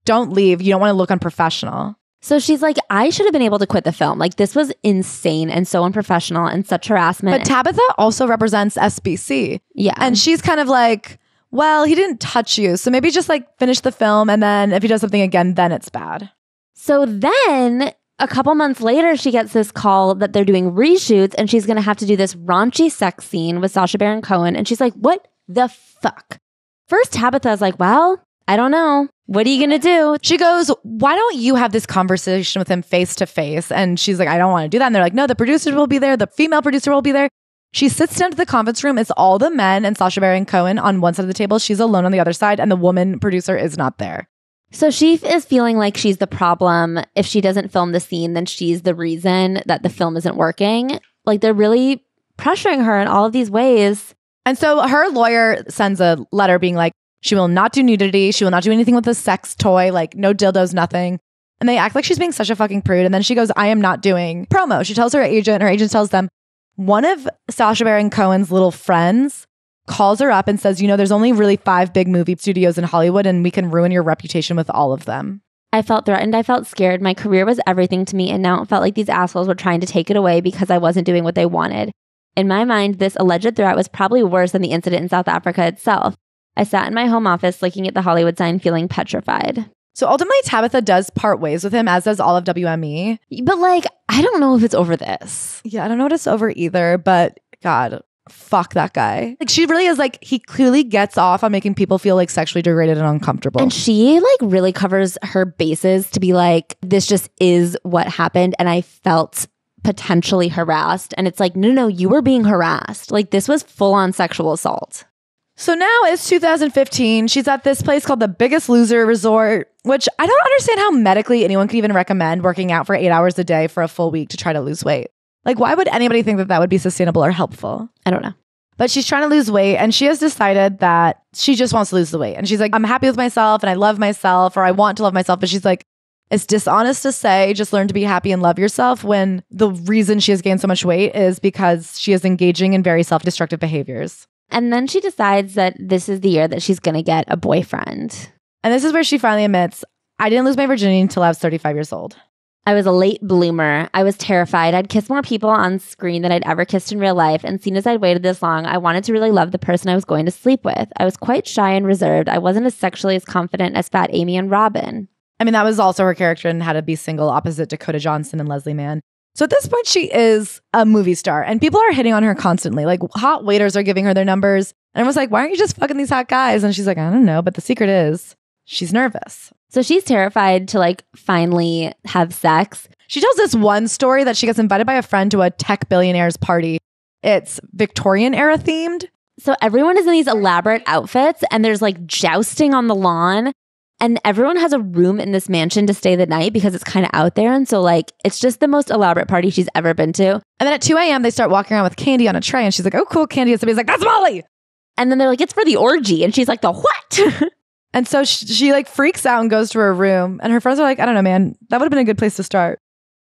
Speaker 1: don't leave. You don't want to look unprofessional.
Speaker 2: So she's like, I should have been able to quit the film. Like, this was insane and so unprofessional and such harassment.
Speaker 1: But Tabitha also represents SBC.
Speaker 2: Yeah.
Speaker 1: And she's kind of like, well, he didn't touch you. So maybe just like finish the film. And then if he does something again, then it's bad.
Speaker 2: So then a couple months later, she gets this call that they're doing reshoots and she's going to have to do this raunchy sex scene with Sacha Baron Cohen. And she's like, what the fuck? First, Tabitha's like, well, I don't know. What are you going to do?
Speaker 1: She goes, why don't you have this conversation with him face to face? And she's like, I don't want to do that. And they're like, no, the producer will be there. The female producer will be there. She sits down to the conference room. It's all the men and Sacha Baron Cohen on one side of the table. She's alone on the other side. And the woman producer is not there.
Speaker 2: So she is feeling like she's the problem. If she doesn't film the scene, then she's the reason that the film isn't working. Like they're really pressuring her in all of these ways.
Speaker 1: And so her lawyer sends a letter being like, she will not do nudity. She will not do anything with a sex toy, like no dildos, nothing. And they act like she's being such a fucking prude. And then she goes, I am not doing promo. She tells her agent tells them, one of Sacha Baron Cohen's little friends calls her up and says, you know, there's only really 5 big movie studios in Hollywood and we can ruin your reputation with all of them.
Speaker 2: I felt threatened. I felt scared. My career was everything to me. And now it felt like these assholes were trying to take it away because I wasn't doing what they wanted. In my mind, this alleged threat was probably worse than the incident in South Africa itself. I sat in my home office looking at the Hollywood sign, feeling petrified.
Speaker 1: So ultimately, Tabitha does part ways with him, as does all of WME.
Speaker 2: But like, I don't know if it's over this.
Speaker 1: Yeah, I don't know what it's over either, but God, fuck that guy. Like, she really is like, he clearly gets off on making people feel like sexually degraded and uncomfortable.
Speaker 2: And she like really covers her bases to be like, this just is what happened. And I felt potentially harassed. And it's like, no, you were being harassed. Like, this was full on sexual assault.
Speaker 1: So now it's 2015. She's at this place called the Biggest Loser Resort, which I don't understand how medically anyone could even recommend working out for 8 hours a day for a full week to try to lose weight. Like, why would anybody think that that would be sustainable or helpful?
Speaker 2: I don't know.
Speaker 1: But she's trying to lose weight, and she has decided that she just wants to lose the weight. And she's like, I'm happy with myself and I love myself, or I want to love myself. But she's like, it's dishonest to say just learn to be happy and love yourself when the reason she has gained so much weight is because she is engaging in very self-destructive behaviors.
Speaker 2: And then she decides that this is the year that she's going to get a boyfriend.
Speaker 1: And this is where she finally admits, I didn't lose my virginity until I was 35 years old.
Speaker 2: I was a late bloomer. I was terrified. I'd kissed more people on screen than I'd ever kissed in real life. And seeing as I'd waited this long, I wanted to really love the person I was going to sleep with. I was quite shy and reserved. I wasn't as sexually as confident as Fat Amy and Robin.
Speaker 1: I mean, that was also her character in How to Be Single opposite Dakota Johnson and Leslie Mann. So at this point, she is a movie star and people are hitting on her constantly. Like, hot waiters are giving her their numbers. And I was like, why aren't you just fucking these hot guys? And she's like, I don't know. But the secret is she's nervous.
Speaker 2: So she's terrified to like finally have sex.
Speaker 1: She tells this one story that she gets invited by a friend to a tech billionaire's party. It's Victorian era themed.
Speaker 2: So everyone is in these elaborate outfits and there's like jousting on the lawn. And everyone has a room in this mansion to stay the night because it's kind of out there. And so like, it's just the most elaborate party she's ever been to.
Speaker 1: And then at 2 a.m., they start walking around with candy on a tray. And she's like, oh, cool, candy. And somebody's like, that's Molly.
Speaker 2: And then they're like, it's for the orgy. And she's like, the what?
Speaker 1: And so she like freaks out and goes to her room. And her friends are like, I don't know, man, that would have been a good place to start.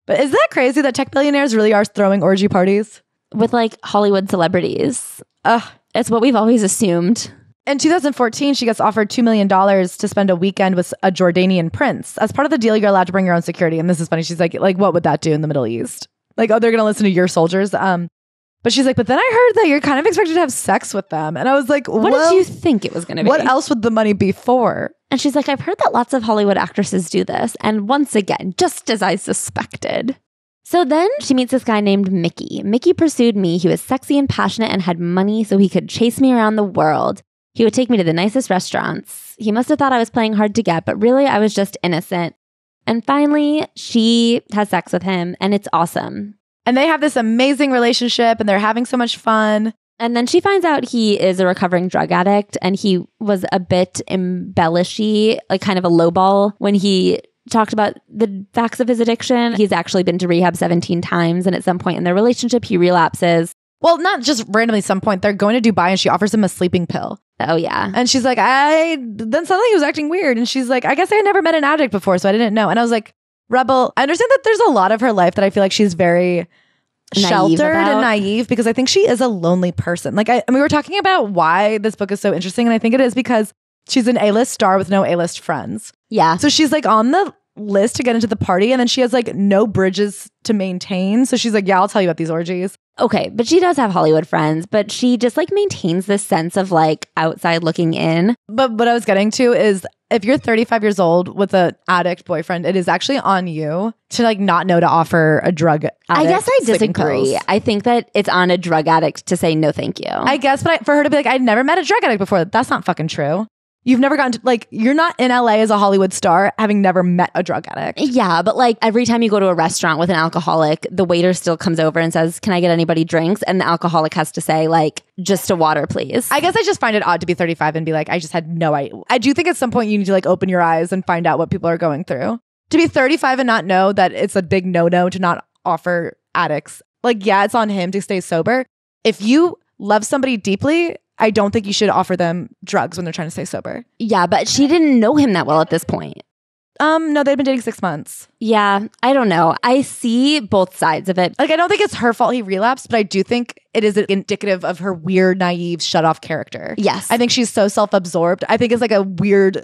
Speaker 1: But is that crazy that tech billionaires really are throwing orgy parties?
Speaker 2: With like Hollywood celebrities.
Speaker 1: Ugh.
Speaker 2: It's what we've always assumed.
Speaker 1: In 2014, she gets offered $2 million to spend a weekend with a Jordanian prince. As part of the deal, you're allowed to bring your own security. And this is funny. She's like, what would that do in the Middle East? Like, oh, they're going to listen to your soldiers. But she's like, but then I heard that you're kind of expected to have sex with them. And I was like,
Speaker 2: what did you think it was going to be?
Speaker 1: What else would the money be for?
Speaker 2: And she's like, I've heard that lots of Hollywood actresses do this. And once again, just as I suspected. So then she meets this guy named Mickey. Mickey pursued me. He was sexy and passionate and had money so he could chase me around the world. He would take me to the nicest restaurants. He must have thought I was playing hard to get, but really I was just innocent. And finally, she has sex with him and it's awesome.
Speaker 1: And they have this amazing relationship and they're having so much fun.
Speaker 2: And then she finds out he is a recovering drug addict and he was a bit embellishy, like kind of a lowball when he talked about the facts of his addiction. He's actually been to rehab 17 times. And at some point in their relationship, he relapses.
Speaker 1: Well, not just randomly some point. They're going to Dubai and she offers him a sleeping pill.
Speaker 2: Oh, yeah.
Speaker 1: And she's like, then suddenly he was acting weird. And she's like, I guess I had never met an addict before, so I didn't know. And I was like, Rebel, I understand that there's a lot of her life that I feel like she's very sheltered and naive because I think she is a lonely person. Like, and we were talking about why this book is so interesting. And I think it is because she's an A-list star with no A-list friends.
Speaker 2: Yeah.
Speaker 1: So she's like on the list to get into the party and then she has like no bridges to maintain. So she's like, yeah, I'll tell you about these orgies.
Speaker 2: Okay, but she does have Hollywood friends, but she just like maintains this sense of like outside looking in.
Speaker 1: But what I was getting to is if you're 35 years old with an addict boyfriend, it is actually on you to like not know to offer a drug addict.
Speaker 2: I guess I disagree. I think that it's on a drug addict to say no thank you.
Speaker 1: I guess, but for her to be like, I'd never met a drug addict before, that's not fucking true. You've never gotten to, like, you're not in LA as a Hollywood star having never met a drug addict.
Speaker 2: Yeah, but like every time you go to a restaurant with an alcoholic, the waiter still comes over and says, can I get anybody drinks? And the alcoholic has to say like, just a water, please.
Speaker 1: I guess I just find it odd to be 35 and be like, I just had no idea. I do think at some point you need to like open your eyes and find out what people are going through. To be 35 and not know that it's a big no-no to not offer addicts. Like, yeah, it's on him to stay sober. If you love somebody deeply, I don't think you should offer them drugs when they're trying to stay sober.
Speaker 2: Yeah, but she didn't know him that well at this point.
Speaker 1: No, they'd been dating 6 months.
Speaker 2: Yeah, I don't know. I see both sides of it.
Speaker 1: Like, I don't think it's her fault he relapsed, but I do think it is indicative of her weird, naive, shut-off character.
Speaker 2: Yes.
Speaker 1: I think she's so self-absorbed. I think it's like a weird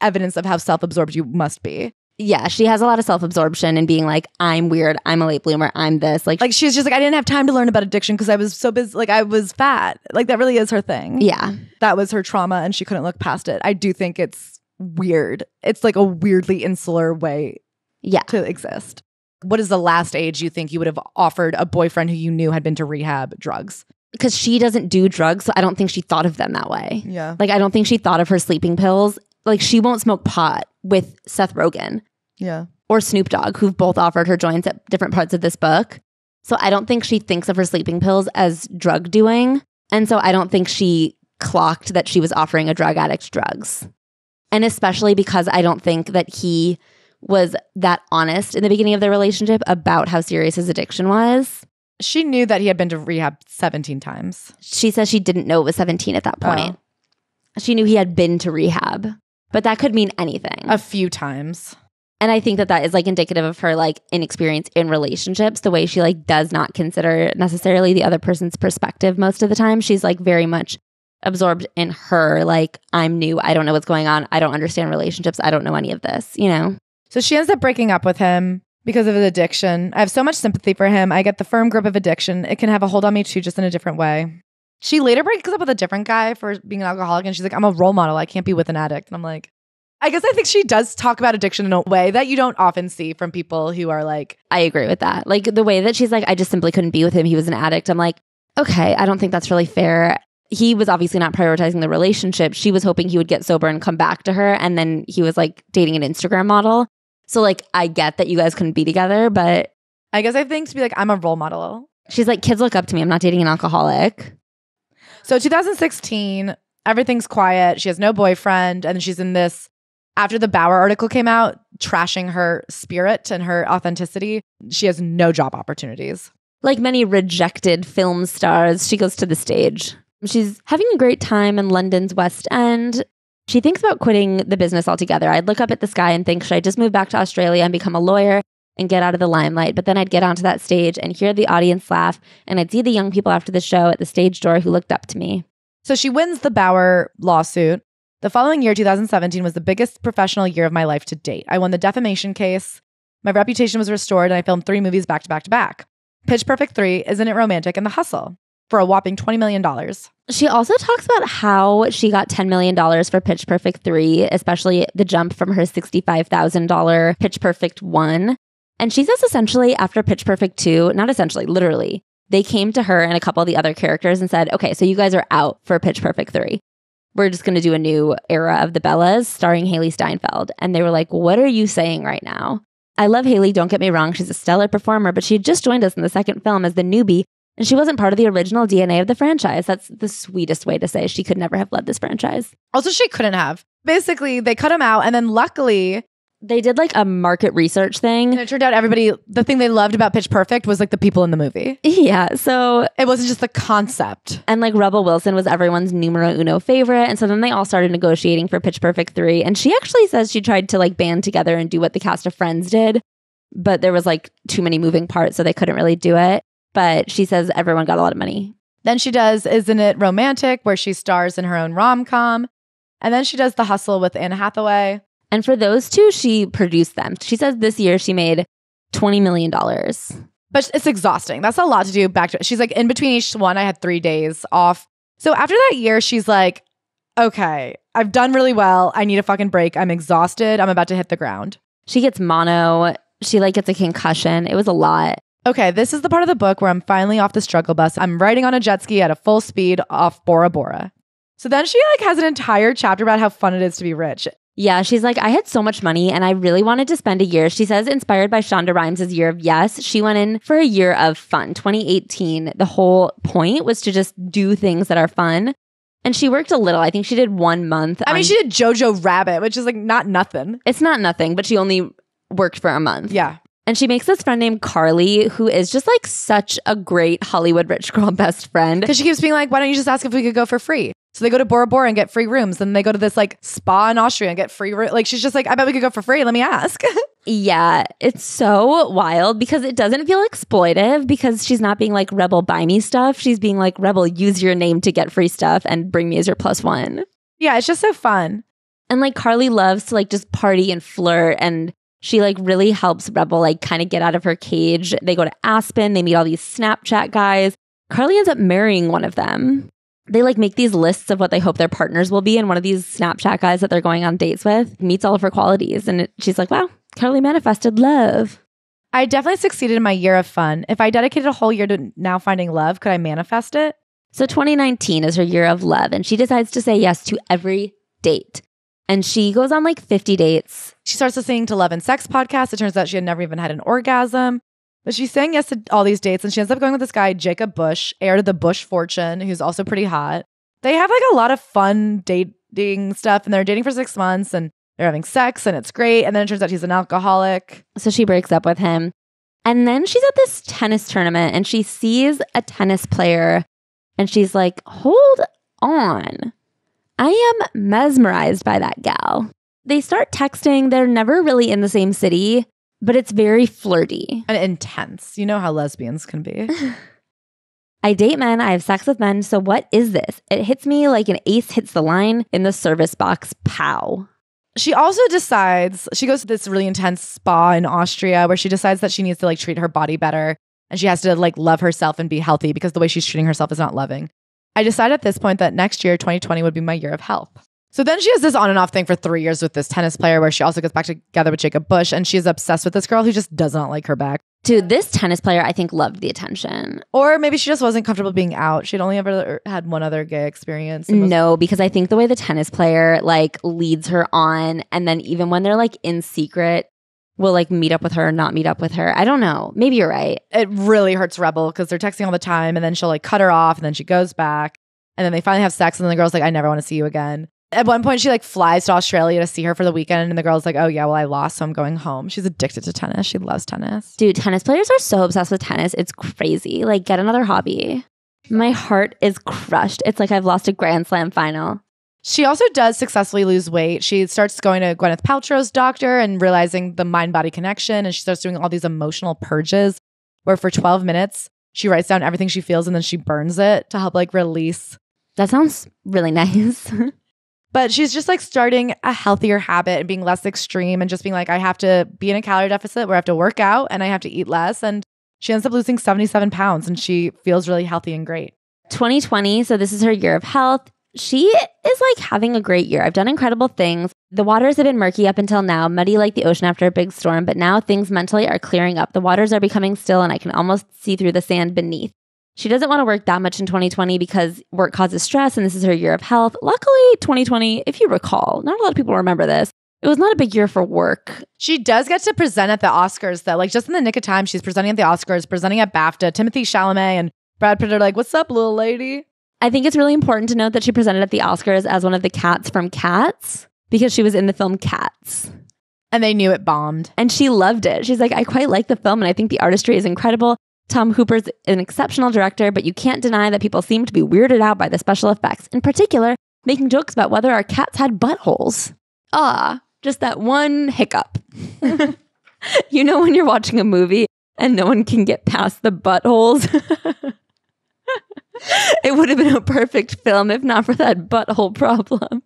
Speaker 1: evidence of how self-absorbed you must be.
Speaker 2: Yeah, she has a lot of self-absorption and being like, I'm weird, I'm a late bloomer, I'm this. Like
Speaker 1: she's just like, I didn't have time to learn about addiction because I was so busy. Like I was fat. Like that really is her thing.
Speaker 2: Yeah.
Speaker 1: That was her trauma and she couldn't look past it. I do think it's weird. It's like a weirdly insular way to exist. What is the last age you think you would have offered a boyfriend who you knew had been to rehab drugs?
Speaker 2: Because she doesn't do drugs, so I don't think she thought of them that way.
Speaker 1: Yeah.
Speaker 2: Like I don't think she thought of her sleeping pills. Like she won't smoke pot with Seth Rogen.
Speaker 1: Yeah.
Speaker 2: Or Snoop Dogg, who've both offered her joints at different parts of this book. So I don't think she thinks of her sleeping pills as drug doing. And so I don't think she clocked that she was offering a drug addict drugs. And especially because I don't think that he was that honest in the beginning of their relationship about how serious his addiction was.
Speaker 1: She knew that he had been to rehab 17 times.
Speaker 2: She says she didn't know it was 17 at that point. She knew he had been to rehab, but that could mean anything.
Speaker 1: A few times.
Speaker 2: And I think that that is like indicative of her like inexperience in relationships, the way she like does not consider necessarily the other person's perspective most of the time. She's like very much absorbed in her, like, I'm new, I don't know what's going on, I don't understand relationships, I don't know any of this, you know?
Speaker 1: So she ends up breaking up with him because of his addiction. I have so much sympathy for him. I get the firm grip of addiction. It can have a hold on me too, just in a different way. She later breaks up with a different guy for being an alcoholic, and she's like, I'm a role model, I can't be with an addict. And I'm like, I guess I think she does talk about addiction in a way that you don't often see from people who are like...
Speaker 2: I agree with that. Like the way that she's like, I just simply couldn't be with him, he was an addict. I'm like, okay, I don't think that's really fair. He was obviously not prioritizing the relationship. She was hoping he would get sober and come back to her. And then he was like dating an Instagram model. So like, I get that you guys couldn't be together, but...
Speaker 1: I guess I think to be like, I'm a role model.
Speaker 2: She's like, kids look up to me. I'm not dating an alcoholic.
Speaker 1: So 2016, everything's quiet. She has no boyfriend. And she's in this... After the Bauer article came out, trashing her spirit and her authenticity, she has no job opportunities.
Speaker 2: Like many rejected film stars, she goes to the stage. She's having a great time in London's West End. She thinks about quitting the business altogether. I'd look up at the sky and think, should I just move back to Australia and become a lawyer and get out of the limelight? But then I'd get onto that stage and hear the audience laugh, and I'd see the young people after the show at the stage door who looked up to me.
Speaker 1: So she wins the Bauer lawsuit. The following year, 2017, was the biggest professional year of my life to date. I won the defamation case. My reputation was restored, and I filmed 3 movies back to back to back. Pitch Perfect 3, Isn't It Romantic, and The Hustle, for a whopping $20 million.
Speaker 2: She also talks about how she got $10 million for Pitch Perfect 3, especially the jump from her $65,000 Pitch Perfect 1. And she says essentially after Pitch Perfect 2, not essentially, literally, they came to her and a couple of the other characters and said, okay, so you guys are out for Pitch Perfect 3. We're just going to do a new era of the Bellas starring Haley Steinfeld. And they were like, what are you saying right now? I love Haley, don't get me wrong. She's a stellar performer, but she had just joined us in the second film as the newbie, and she wasn't part of the original DNA of the franchise. That's the sweetest way to say she could never have led this franchise.
Speaker 1: Also, she couldn't have. Basically, they cut him out, and then luckily...
Speaker 2: They did like a market research thing.
Speaker 1: And it turned out the thing they loved about Pitch Perfect was like the people in the movie.
Speaker 2: Yeah, so...
Speaker 1: It wasn't just the concept.
Speaker 2: And like Rebel Wilson was everyone's numero uno favorite. And so then they all started negotiating for Pitch Perfect 3. And she actually says she tried to like band together and do what the cast of Friends did. But there was like too many moving parts, so they couldn't really do it. But she says everyone got a lot of money.
Speaker 1: Then she does Isn't It Romantic, where she stars in her own rom-com. And then she does The Hustle with Anne Hathaway.
Speaker 2: And for those two, she produced them. She says this year she made $20 million.
Speaker 1: But it's exhausting. That's a lot to do back to... She's like, in between each one, I had 3 days off. So after that year, she's like, okay, I've done really well. I need a fucking break. I'm exhausted. I'm about to hit the ground.
Speaker 2: She gets mono. She like gets a concussion. It was a lot.
Speaker 1: Okay, this is the part of the book where I'm finally off the struggle bus. I'm riding on a jet ski at a full speed off Bora Bora. So then she like has an entire chapter about how fun it is to be rich.
Speaker 2: Yeah, she's like, I had so much money and I really wanted to spend a year. She says, inspired by Shonda Rhimes' year of yes, she went in for a year of fun. 2018, the whole point was to just do things that are fun. And she worked a little. I think she did 1 month.
Speaker 1: I mean, she did Jojo Rabbit, which is like not nothing.
Speaker 2: It's not nothing, but she only worked for a month.
Speaker 1: Yeah.
Speaker 2: And she makes this friend named Carly, who is just like such a great Hollywood rich girl best friend.
Speaker 1: Because she keeps being like, why don't you just ask if we could go for free? So they go to Bora Bora and get free rooms. Then they go to this like spa in Austria and get free room. Like she's just like, I bet we could go for free. Let me ask.
Speaker 2: Yeah, it's so wild because it doesn't feel exploitive because she's not being like, Rebel, buy me stuff. She's being like, Rebel, use your name to get free stuff and bring me as your +1.
Speaker 1: Yeah, it's just so fun.
Speaker 2: And like Carly loves to like just party and flirt and She like really helps Rebel like kind of get out of her cage. They go to Aspen. They meet all these Snapchat guys. Carly ends up marrying one of them. They like make these lists of what they hope their partners will be. And one of these Snapchat guys that they're going on dates with meets all of her qualities. And she's like, wow, Carly manifested love.
Speaker 1: I definitely succeeded in my year of fun. If I dedicated a whole year to now finding love, could I manifest it?
Speaker 2: So 2019 is her year of love. And she decides to say yes to every date. And she goes on like 50 dates.
Speaker 1: She starts listening to Love and Sex podcasts. It turns out she had never even had an orgasm. But she's saying yes to all these dates. And she ends up going with this guy, Jacob Bush, heir to the Bush fortune, who's also pretty hot. They have like a lot of fun dating stuff. And they're dating for 6 months. And they're having sex. And it's great. And then it turns out he's an alcoholic.
Speaker 2: So she breaks up with him. And then she's at this tennis tournament. And she sees a tennis player. And she's like, hold on. I am mesmerized by that gal. They start texting. They're never really in the same city, but it's very flirty.
Speaker 1: And intense. You know how lesbians can be.
Speaker 2: I date men. I have sex with men. So what is this? It hits me like an ace hits the line in the service box. Pow.
Speaker 1: She also decides, she goes to this really intense spa in Austria where she decides that she needs to like treat her body better. And she has to like love herself and be healthy because the way she's treating herself is not loving. I decided at this point that next year, 2020, would be my year of health. So then she has this on and off thing for 3 years with this tennis player where she also gets back together with Jacob Bush and she's obsessed with this girl who just does not like her back.
Speaker 2: Dude, this tennis player, I think, loved the attention.
Speaker 1: Or maybe she just wasn't comfortable being out. She'd only ever had one other gay experience.
Speaker 2: No, because I think the way the tennis player like leads her on and then even when they're like in secret, will like meet up with her or not meet up with her. I don't know. Maybe you're right.
Speaker 1: It really hurts Rebel because they're texting all the time and then she'll like cut her off and then she goes back and then they finally have sex and then the girl's like, I never want to see you again. At one point she like flies to Australia to see her for the weekend and the girl's like, oh yeah, well I lost so I'm going home. She's addicted to tennis. She loves tennis.
Speaker 2: Dude, tennis players are so obsessed with tennis. It's crazy. Like get another hobby. My heart is crushed. It's like I've lost a Grand Slam final.
Speaker 1: She also does successfully lose weight. She starts going to Gwyneth Paltrow's doctor and realizing the mind-body connection. And she starts doing all these emotional purges where for 12 minutes, she writes down everything she feels and then she burns it to help like release.
Speaker 2: That sounds really nice.
Speaker 1: But she's just like starting a healthier habit and being less extreme and just being like, I have to be in a calorie deficit where I have to work out and I have to eat less. And she ends up losing 77 pounds and she feels really healthy and great.
Speaker 2: 2020, so this is her year of health. She is like having a great year. I've done incredible things. The waters have been murky up until now, muddy like the ocean after a big storm, but now things mentally are clearing up. The waters are becoming still and I can almost see through the sand beneath. She doesn't want to work that much in 2020 because work causes stress and this is her year of health. Luckily, 2020, if you recall, not a lot of people remember this, it was not a big year for work.
Speaker 1: She does get to present at the Oscars though. Like just in the nick of time, she's presenting at the Oscars, presenting at BAFTA. Timothy Chalamet and Brad Pitt are like, what's up, little lady?
Speaker 2: I think it's really important to note that she presented at the Oscars as one of the cats from Cats because she was in the film Cats.
Speaker 1: And they knew it bombed.
Speaker 2: And she loved it. She's like, I quite like the film and I think the artistry is incredible. Tom Hooper's an exceptional director, but you can't deny that people seem to be weirded out by the special effects. In particular, making jokes about whether our cats had buttholes. Just that one hiccup. You know when you're watching a movie and no one can get past the buttholes? It would have been a perfect film if not for that butthole problem.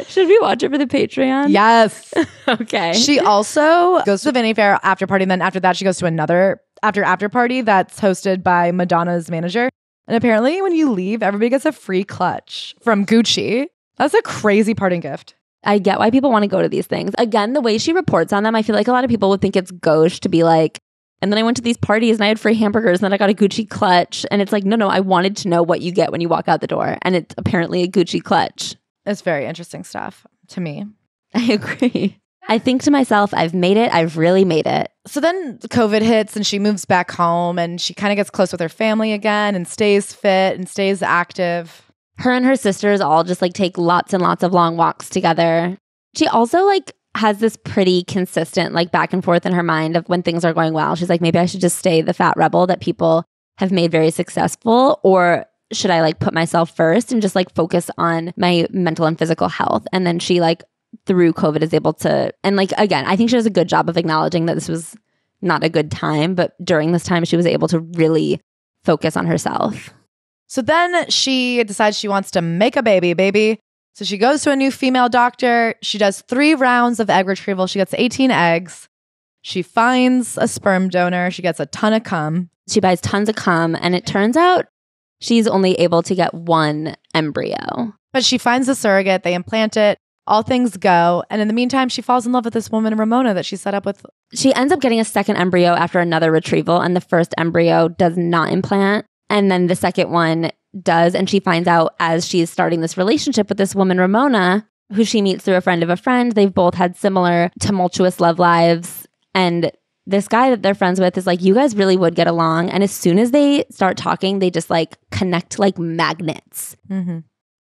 Speaker 2: Should we watch it for the Patreon?
Speaker 1: Yes.
Speaker 2: Okay.
Speaker 1: She also goes to the Vanity Fair after party. And then after that, she goes to another after party that's hosted by Madonna's manager. And apparently when you leave, everybody gets a free clutch from Gucci. That's a crazy parting gift.
Speaker 2: I get why people want to go to these things. Again, the way she reports on them, I feel like a lot of people would think it's gauche to be like, and then I went to these parties and I had free hamburgers and then I got a Gucci clutch. And it's like, no, I wanted to know what you get when you walk out the door. And it's apparently a Gucci clutch.
Speaker 1: It's very interesting stuff to me.
Speaker 2: I agree. I think to myself, I've made it. I've really made it.
Speaker 1: So then COVID hits and she moves back home and she kind of gets close with her family again and stays fit and stays active.
Speaker 2: Her and her sisters all just like take lots and lots of long walks together. She also like has this pretty consistent like back and forth in her mind of when things are going well. She's like, maybe I should just stay the fat rebel that people have made very successful, or should I like put myself first and just like focus on my mental and physical health? And then she like through COVID is able to, and like, again, I think she does a good job of acknowledging that this was not a good time, but during this time she was able to really focus on herself.
Speaker 1: So then she decides she wants to make a baby. So she goes to a new female doctor. She does 3 rounds of egg retrieval. She gets 18 eggs. She finds a sperm donor. She gets a ton of cum.
Speaker 2: She buys tons of cum, and it turns out she's only able to get 1 embryo.
Speaker 1: But she finds a surrogate. They implant it. All things go. And in the meantime, she falls in love with this woman, Ramona, that she set up with.
Speaker 2: She ends up getting a second embryo after another retrieval, and the first embryo does not implant. And then the second one does. And she finds out as she's starting this relationship with this woman, Ramona, who she meets through a friend of a friend. They've both had similar tumultuous love lives. And this guy that they're friends with is like, you guys really would get along. And as soon as they start talking, they just like connect like magnets.
Speaker 1: Mm-hmm.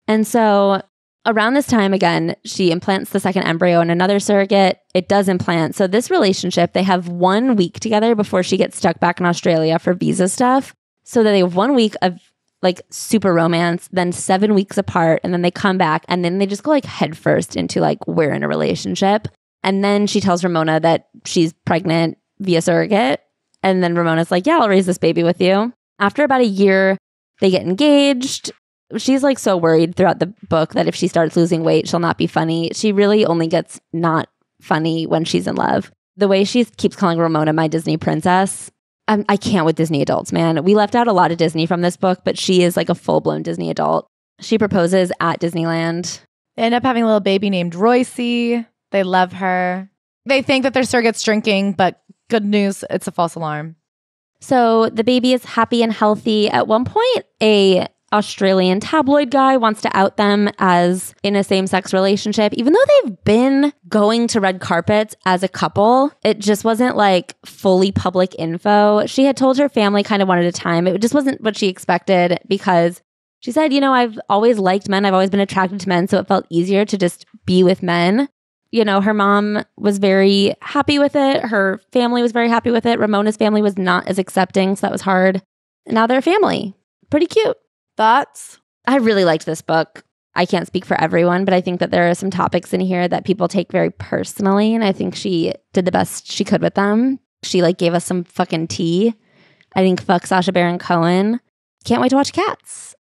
Speaker 2: And so around this time, again, she implants the second embryo in another surrogate. It does implant. So this relationship, they have 1 week together before she gets stuck back in Australia for visa stuff. So that they have 1 week of like super romance, then 7 weeks apart, and then they come back, and then they just go like headfirst into like, we're in a relationship. And then she tells Ramona that she's pregnant via surrogate. And then Ramona's like, yeah, I'll raise this baby with you. After about a year, they get engaged. She's like so worried throughout the book that if she starts losing weight, she'll not be funny. She really only gets not funny when she's in love. The way she keeps calling Ramona my Disney princess, I can't with Disney adults, man. We left out a lot of Disney from this book, but she is like a full-blown Disney adult. She proposes at Disneyland.
Speaker 1: They end up having a little baby named Royce. They love her. They think that their surrogate's drinking, but good news, it's a false alarm.
Speaker 2: So the baby is happy and healthy. At one point, a Australian tabloid guy wants to out them as in a same-sex relationship. Even though they've been going to red carpets as a couple, it just wasn't like fully public info. She had told her family kind of one at a time. It just wasn't what she expected because she said, you know, I've always liked men. I've always been attracted to men. So it felt easier to just be with men. You know, her mom was very happy with it. Her family was very happy with it. Ramona's family was not as accepting. So that was hard. And now they're a family. Pretty cute.
Speaker 1: Thoughts?
Speaker 2: I really liked this book. I can't speak for everyone, but I think that there are some topics in here that people take very personally, and I think she did the best she could with them. She like gave us some fucking tea. I think fuck Sacha Baron Cohen. Can't wait to watch Cats.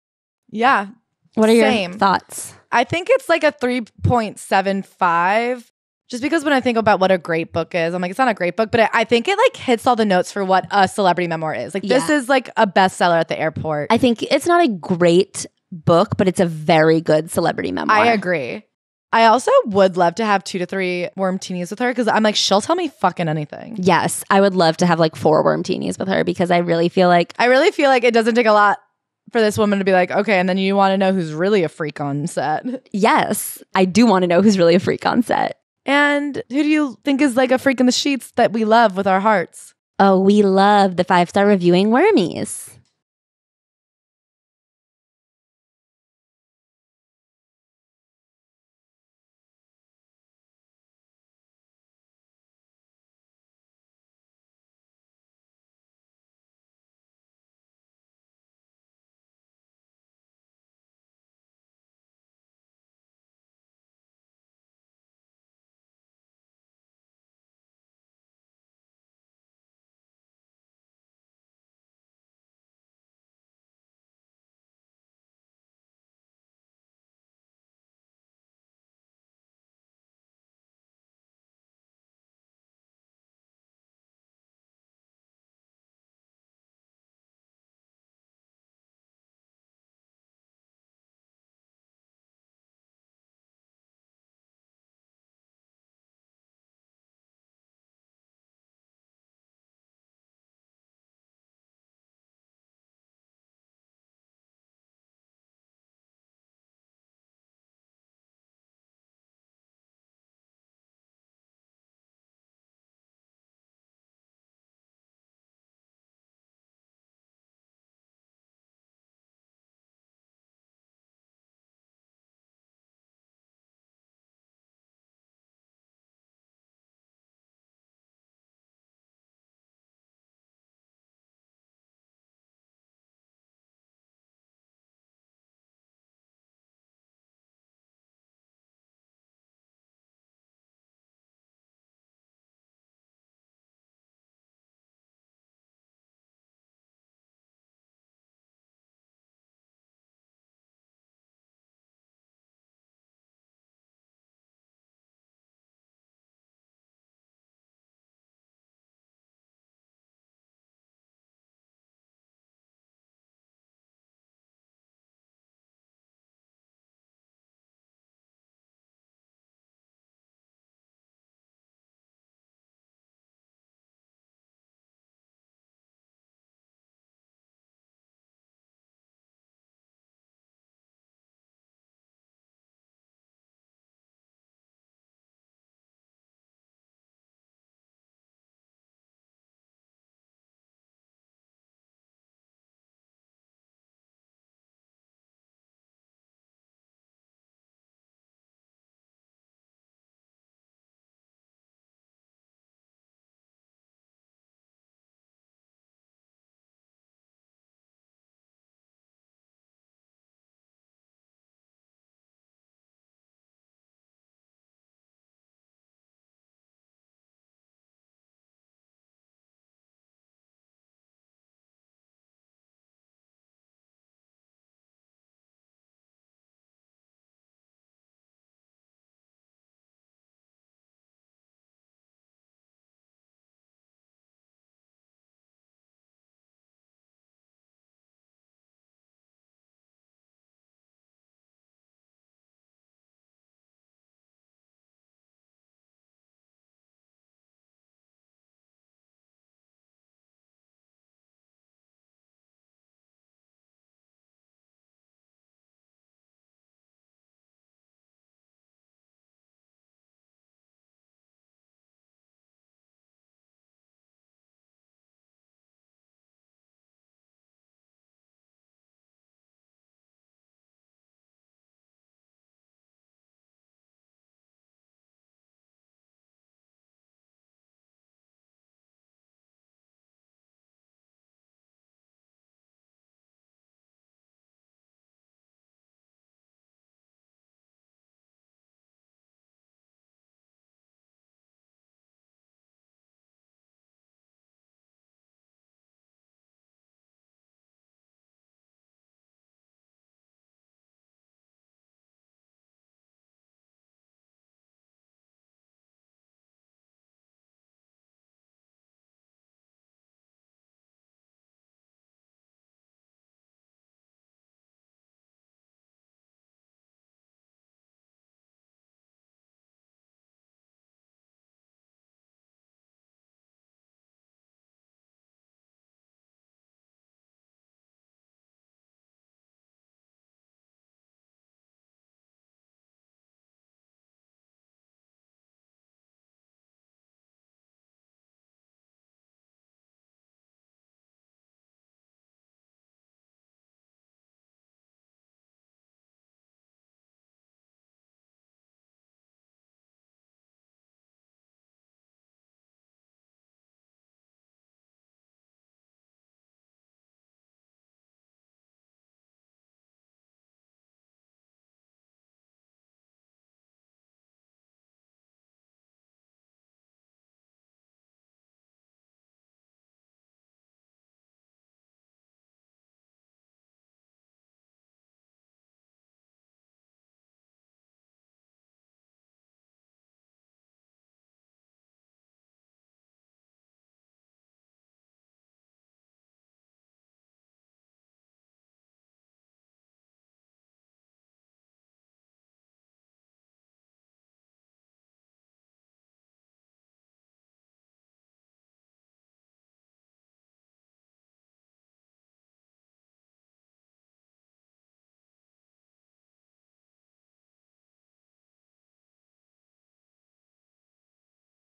Speaker 1: Yeah.
Speaker 2: What are
Speaker 1: Same.
Speaker 2: your thoughts?
Speaker 1: I think it's like a 3.75. Just because when I think about what a great book is, I'm like, it's not a great book, but I think it like hits all the notes for what a celebrity memoir is. Like this is like a bestseller at the airport.
Speaker 2: I think it's not a great book, but it's a very good celebrity memoir.
Speaker 1: I agree. I also would love to have 2 to 3 worm teenies with her because I'm like, she'll tell me fucking anything.
Speaker 2: Yes, I would love to have like 4 worm teenies with her because I really feel like
Speaker 1: it doesn't take a lot for this woman to be like, okay, and then you want to know who's really a freak on set.
Speaker 2: Yes, I do want to know who's really a freak on set.
Speaker 1: And who do you think is like a freak in the sheets that we love with our hearts?
Speaker 2: Oh, we love the 5-star reviewing wormies.